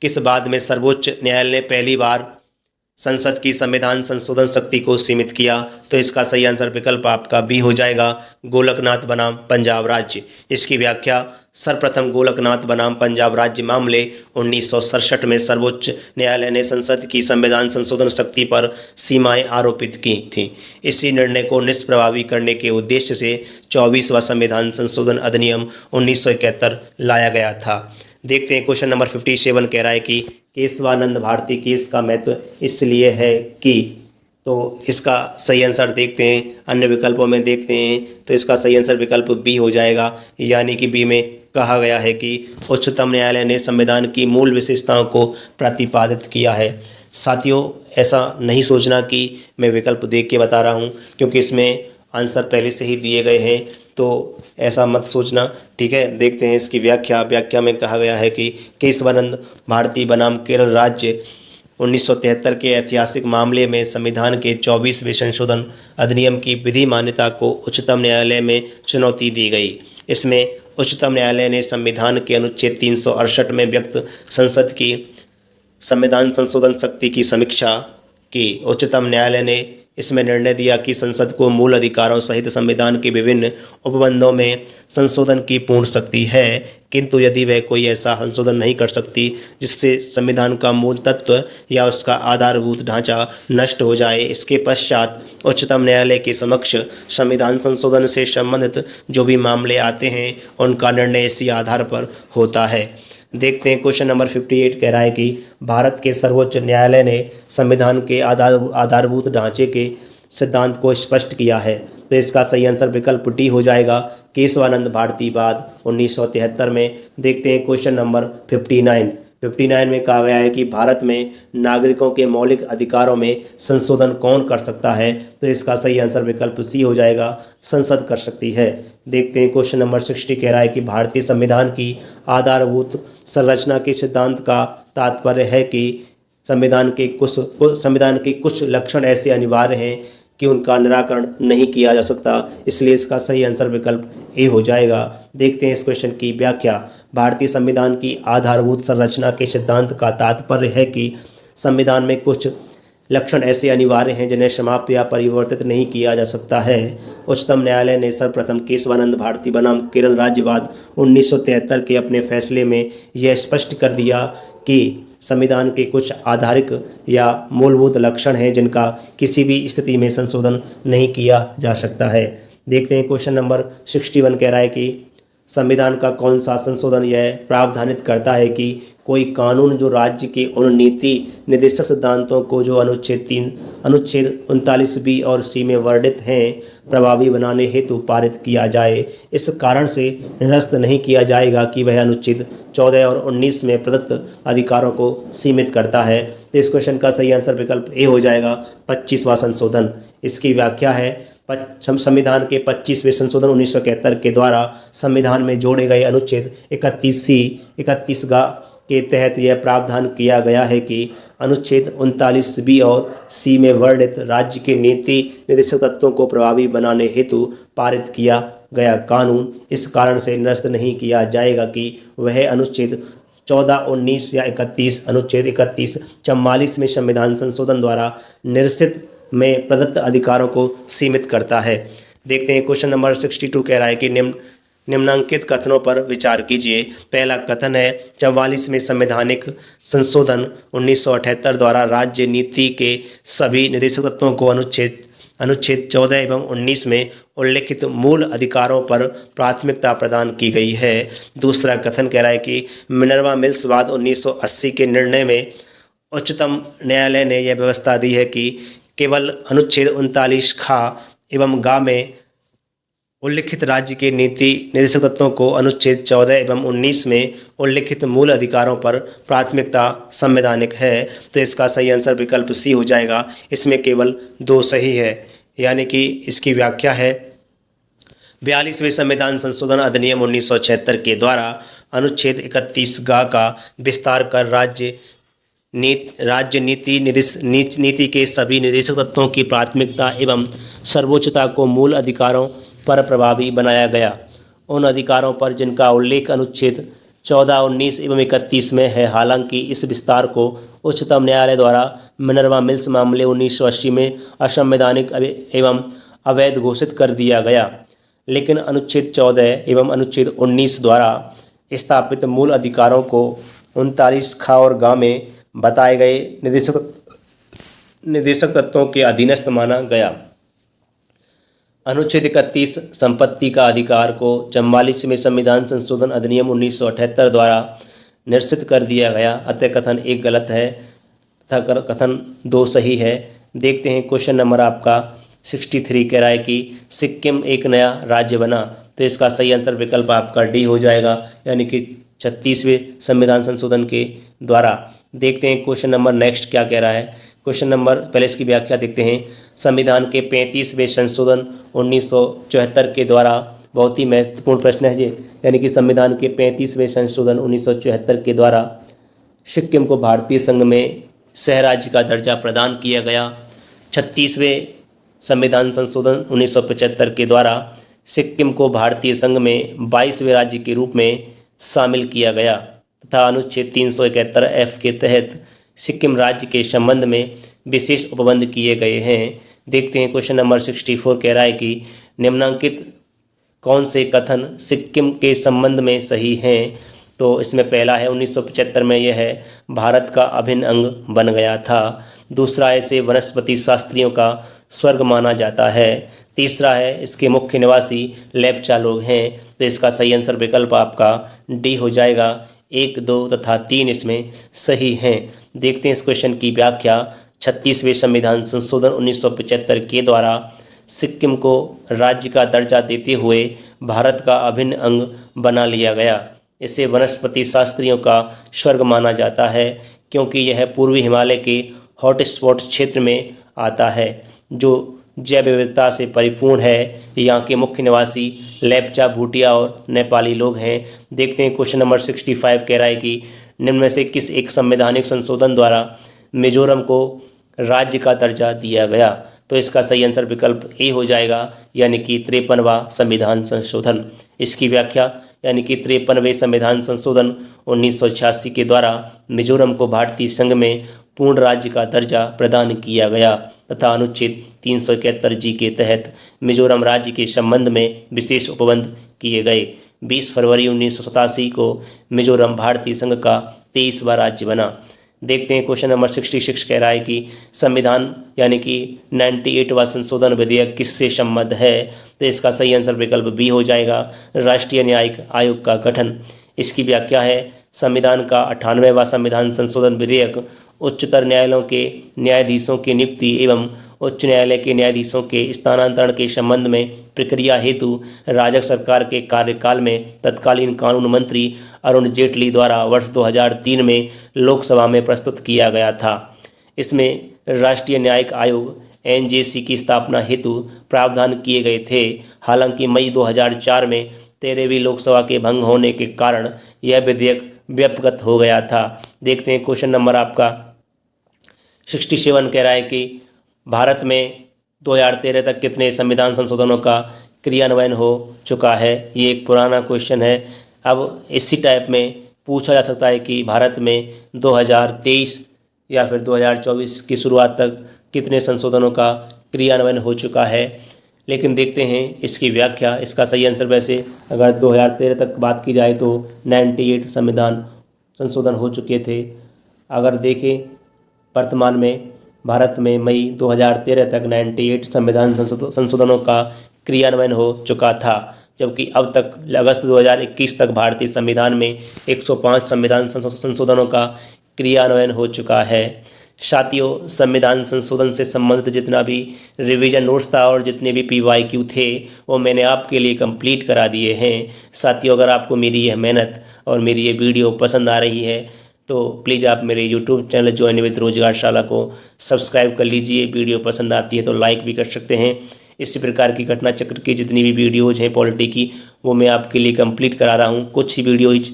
किस बाद में सर्वोच्च न्यायालय ने पहली बार संसद की संविधान संशोधन शक्ति को सीमित किया। तो इसका सही आंसर विकल्प आपका बी हो जाएगा, गोलकनाथ बनाम पंजाब राज्य। इसकी व्याख्या, सर्वप्रथम गोलकनाथ बनाम पंजाब राज्य मामले 1967 में सर्वोच्च न्यायालय ने संसद की संविधान संशोधन शक्ति पर सीमाएं आरोपित की थीं। इसी निर्णय को निष्प्रभावी करने के उद्देश्य से 24वां संविधान संशोधन अधिनियम 1971 लाया गया था। देखते हैं क्वेश्चन नंबर 57 कह रहा है कि केशवानंद भारती केस का महत्व इसलिए है कि, तो इसका सही आंसर देखते हैं, अन्य विकल्पों में देखते हैं, तो इसका सही आंसर विकल्प बी हो जाएगा, यानी कि बी में कहा गया है कि उच्चतम न्यायालय ने संविधान की मूल विशेषताओं को प्रतिपादित किया है। साथियों, ऐसा नहीं सोचना कि मैं विकल्प देख के बता रहा हूँ, क्योंकि इसमें आंसर पहले से ही दिए गए हैं, तो ऐसा मत सोचना, ठीक है। देखते हैं इसकी व्याख्या में कहा गया है कि केशवानंद भारती बनाम केरल राज्य 1973 के ऐतिहासिक मामले में संविधान के 24वें संशोधन अधिनियम की विधि मान्यता को उच्चतम न्यायालय में चुनौती दी गई। इसमें उच्चतम न्यायालय ने संविधान के अनुच्छेद 368 में व्यक्त संसद की संविधान संशोधन शक्ति की समीक्षा की। उच्चतम न्यायालय ने इसमें निर्णय दिया कि संसद को मूल अधिकारों सहित संविधान के विभिन्न उपबंधों में संशोधन की पूर्ण शक्ति है, किंतु यदि वह कोई ऐसा संशोधन नहीं कर सकती जिससे संविधान का मूल तत्व या उसका आधारभूत ढांचा नष्ट हो जाए, इसके पश्चात उच्चतम न्यायालय के समक्ष संविधान संशोधन से संबंधित जो भी मामले आते हैं उनका निर्णय इसी आधार पर होता है। देखते हैं क्वेश्चन नंबर 58 कह रहा है कि भारत के सर्वोच्च न्यायालय ने संविधान के आधारभूत ढांचे के सिद्धांत को स्पष्ट किया है। तो इसका सही आंसर विकल्प डी हो जाएगा, केशवानंद भारती बाद 1973 में। देखते हैं क्वेश्चन नंबर 59 में कहा गया है कि भारत में नागरिकों के मौलिक अधिकारों में संशोधन कौन कर सकता है। तो इसका सही आंसर विकल्प सी हो जाएगा, संसद कर सकती है। देखते हैं क्वेश्चन नंबर 60 कह रहा है कि भारतीय संविधान की आधारभूत संरचना के सिद्धांत का तात्पर्य है कि संविधान के कुछ लक्षण ऐसे अनिवार्य हैं कि उनका निराकरण नहीं किया जा सकता, इसलिए इसका सही आंसर विकल्प ए हो जाएगा। देखते हैं इस क्वेश्चन की व्याख्या। भारतीय संविधान की आधारभूत संरचना के सिद्धांत का तात्पर्य है कि संविधान में कुछ लक्षण ऐसे अनिवार्य हैं जिन्हें समाप्त या परिवर्तित नहीं किया जा सकता है। उच्चतम न्यायालय ने सर्वप्रथम केशवानंद भारती बनाम केरल राज्यवाद 1973 के अपने फैसले में यह स्पष्ट कर दिया कि संविधान के कुछ आधारिक या मूलभूत लक्षण हैं जिनका किसी भी स्थिति में संशोधन नहीं किया जा सकता है। देखते हैं क्वेश्चन नंबर 61 कह रहा है कि संविधान का कौन सा संशोधन यह प्रावधानित करता है कि कोई कानून जो राज्य के उन नीति निर्देशक सिद्धांतों को जो अनुच्छेद 39 बी और सी में वर्णित हैं प्रभावी बनाने हेतु पारित किया जाए। इस कारण से निरस्त नहीं किया जाएगा कि वह अनुच्छेद 14 और 19 में प्रदत्त अधिकारों को सीमित करता है। तो इस क्वेश्चन का सही आंसर विकल्प ए हो जाएगा, 25वां संशोधन। इसकी व्याख्या है, संविधान के 25वें संशोधन 1971 के द्वारा संविधान में जोड़े गए अनुच्छेद 31 के तहत यह प्रावधान किया गया है कि अनुच्छेद 39 बी और सी में वर्णित राज्य के नीति निर्देशक तत्वों को प्रभावी बनाने हेतु पारित किया गया कानून इस कारण से निरस्त नहीं किया जाएगा कि वह अनुच्छेद 14, 19 या 31, अनुच्छेद 31, 44 में संविधान संशोधन द्वारा निरसित में प्रदत्त अधिकारों को सीमित करता है। देखते हैं क्वेश्चन नंबर 62 कह रहा है कि निम्नांकित कथनों पर विचार कीजिए। पहला कथन है, 44 में संवैधानिक संशोधन 1978 द्वारा राज्य नीति के सभी निर्देशक तत्वों को अनुच्छेद 14 एवं 19 में उल्लिखित मूल अधिकारों पर प्राथमिकता प्रदान की गई है। दूसरा कथन कह रहा है कि मिनर्वा मिल्स वाद 1980 के निर्णय में उच्चतम न्यायालय ने यह व्यवस्था दी है कि केवल अनुच्छेद 39 खा एवं गा में उल्लिखित राज्य के नीति निर्देशक तत्वों को अनुच्छेद 14 एवं 19 में उल्लिखित मूल अधिकारों पर प्राथमिकता संवैधानिक है। तो इसका सही आंसर विकल्प सी हो जाएगा। इसमें केवल 2 सही है, यानी कि इसकी व्याख्या है, 42वें संविधान संशोधन अधिनियम 1976 के द्वारा अनुच्छेद 31 गा का विस्तार कर राज्य नीति के सभी निर्देशक तत्वों की प्राथमिकता एवं सर्वोच्चता को मूल अधिकारों पर प्रभावी बनाया गया। उन अधिकारों पर जिनका उल्लेख अनुच्छेद 14, 19 एवं 31 में है। हालांकि इस विस्तार को उच्चतम न्यायालय द्वारा मिनर्वा मिल्स मामले 1980 में असंवैधानिक एवं अवैध घोषित कर दिया गया। लेकिन अनुच्छेद 14 एवं अनुच्छेद 19 द्वारा स्थापित मूल अधिकारों को 39 खा और ग में बताए गए निर्देशक तत्वों के अधीनस्थ माना गया। अनुच्छेद 31 संपत्ति का अधिकार को 44 में संविधान संशोधन अधिनियम 1978 द्वारा निश्चित कर दिया गया। अतः कथन 1 गलत है तथा कथन 2 सही है। देखते हैं क्वेश्चन नंबर आपका 63 कह रहा है कि सिक्किम एक नया राज्य बना, तो इसका सही आंसर विकल्प आपका डी हो जाएगा, यानी कि 36वें संविधान संशोधन के द्वारा। देखते हैं क्वेश्चन नंबर नेक्स्ट क्या कह रहा है। क्वेश्चन नंबर पहले इसकी व्याख्या देखते हैं। संविधान के 35वें संशोधन 1974 के द्वारा, बहुत ही महत्वपूर्ण प्रश्न है ये, यानी कि संविधान के 35वें संशोधन 1974 के द्वारा सिक्किम को भारतीय संघ में सह राज्य का दर्जा प्रदान किया गया। 36वें संविधान संशोधन 1975 के द्वारा सिक्किम को भारतीय संघ में 22वें राज्य के रूप में शामिल किया गया तथा अनुच्छेद 371 F के तहत सिक्किम राज्य के संबंध में विशेष उपबंध किए गए हैं। देखते हैं क्वेश्चन नंबर 64 कह रहा है कि निम्नलिखित कौन से कथन सिक्किम के संबंध में सही हैं। तो इसमें पहला है 1975 में यह है भारत का अभिन्न अंग बन गया था। दूसरा है इसे वनस्पति शास्त्रियों का स्वर्ग माना जाता है। तीसरा है इसके मुख्य निवासी लेप्चा लोग हैं। तो इसका सही आंसर विकल्प आपका डी हो जाएगा। 1, 2 तथा 3 इसमें सही हैं। देखते हैं इस क्वेश्चन की व्याख्या। 36वें संविधान संशोधन 1975 के द्वारा सिक्किम को राज्य का दर्जा देते हुए भारत का अभिन्न अंग बना लिया गया। इसे वनस्पति शास्त्रियों का स्वर्ग माना जाता है क्योंकि यह पूर्वी हिमालय के हॉटस्पॉट क्षेत्र में आता है जो जैव विविधता से परिपूर्ण है। यहाँ के मुख्य निवासी लेप्चा, भूटिया और नेपाली लोग हैं। देखते हैं क्वेश्चन नंबर 65 कह रहा है कि निम्न में से किस एक संवैधानिक संशोधन द्वारा मिजोरम को राज्य का दर्जा दिया गया। तो इसका सही आंसर विकल्प ए हो जाएगा, यानी कि 53वां संविधान संशोधन। इसकी व्याख्या, यानी कि 53वें संविधान संशोधन 1986 के द्वारा मिजोरम को भारतीय संघ में पूर्ण राज्य का दर्जा प्रदान किया गया तथा अनुच्छेद 371 जी के तहत मिजोरम राज्य के संबंध में विशेष उपबंध किए गए। 20 फरवरी 1987 को मिजोरम भारतीय संघ का 23वां राज्य बना। देखते हैं क्वेश्चन नंबर 66 कह रहा है कि संविधान यानी कि 98वां संशोधन विधेयक किससे संबद्ध है। तो इसका सही आंसर विकल्प बी हो जाएगा, राष्ट्रीय न्यायिक आयोग का गठन। इसकी व्याख्या है संविधान का 98वां संविधान संशोधन विधेयक उच्चतर न्यायालयों के न्यायाधीशों की नियुक्ति एवं उच्च न्यायालय के न्यायाधीशों के स्थानांतरण के संबंध में प्रक्रिया हेतु राजग सरकार के कार्यकाल में तत्कालीन कानून मंत्री अरुण जेटली द्वारा वर्ष 2003 में लोकसभा में प्रस्तुत किया गया था। इसमें राष्ट्रीय न्यायिक आयोग एनजेसी की स्थापना हेतु प्रावधान किए गए थे। हालांकि मई 2004 में 13वीं लोकसभा के भंग होने के कारण यह विधेयक व्यपगत हो गया था। देखते हैं क्वेश्चन नंबर आपका 67 कह रहा है कि भारत में 2013 तक कितने संविधान संशोधनों का क्रियान्वयन हो चुका है। ये एक पुराना क्वेश्चन है। अब इसी टाइप में पूछा जा सकता है कि भारत में 2023 या फिर 2024 की शुरुआत तक कितने संशोधनों का क्रियान्वयन हो चुका है। लेकिन देखते हैं इसकी व्याख्या। इसका सही आंसर वैसे अगर 2013 तक बात की जाए तो 98 संविधान संशोधन हो चुके थे। अगर देखें वर्तमान में भारत में मई 2013 तक 98 संविधान संशोधनों का क्रियान्वयन हो चुका था, जबकि अब तक अगस्त 2021 तक भारतीय संविधान में 105 संविधान संशोधनों का क्रियान्वयन हो चुका है। साथियों, संविधान संशोधन से संबंधित जितना भी रिवीजन नोट्स था और जितने भी PYQ थे वो मैंने आपके लिए कंप्लीट करा दिए हैं। साथियों, अगर आपको मेरी यह मेहनत और मेरी ये वीडियो पसंद आ रही है तो प्लीज़ आप मेरे YouTube चैनल ज्वाइन विद रोजगारशाला को सब्सक्राइब कर लीजिए। वीडियो पसंद आती है तो लाइक भी कर सकते हैं। इसी प्रकार की घटना चक्र की जितनी भी वीडियोज़ हैं पॉलिटी की वो मैं आपके लिए कंप्लीट करा रहा हूँ। कुछ ही वीडियोज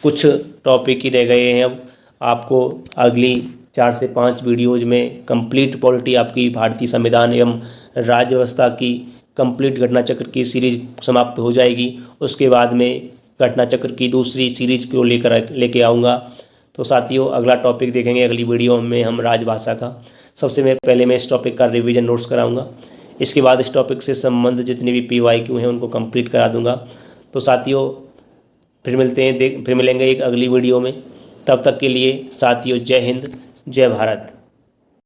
कुछ टॉपिक ही रह गए हैं। अब आपको अगली 4 से 5 वीडियोज़ में कंप्लीट पॉलिटी आपकी भारतीय संविधान एवं राज्य व्यवस्था की कंप्लीट घटना चक्र की सीरीज समाप्त हो जाएगी। उसके बाद में घटना चक्र की दूसरी सीरीज को लेके आऊँगा। तो साथियों अगला टॉपिक देखेंगे अगली वीडियो में हम राजभाषा का। सबसे पहले मैं इस टॉपिक का रिवीजन नोट्स कराऊंगा, इसके बाद इस टॉपिक से संबंध जितने भी PYQ हैं उनको कंप्लीट करा दूंगा। तो साथियों फिर मिलेंगे एक अगली वीडियो में। तब तक के लिए साथियों जय हिंद जय भारत।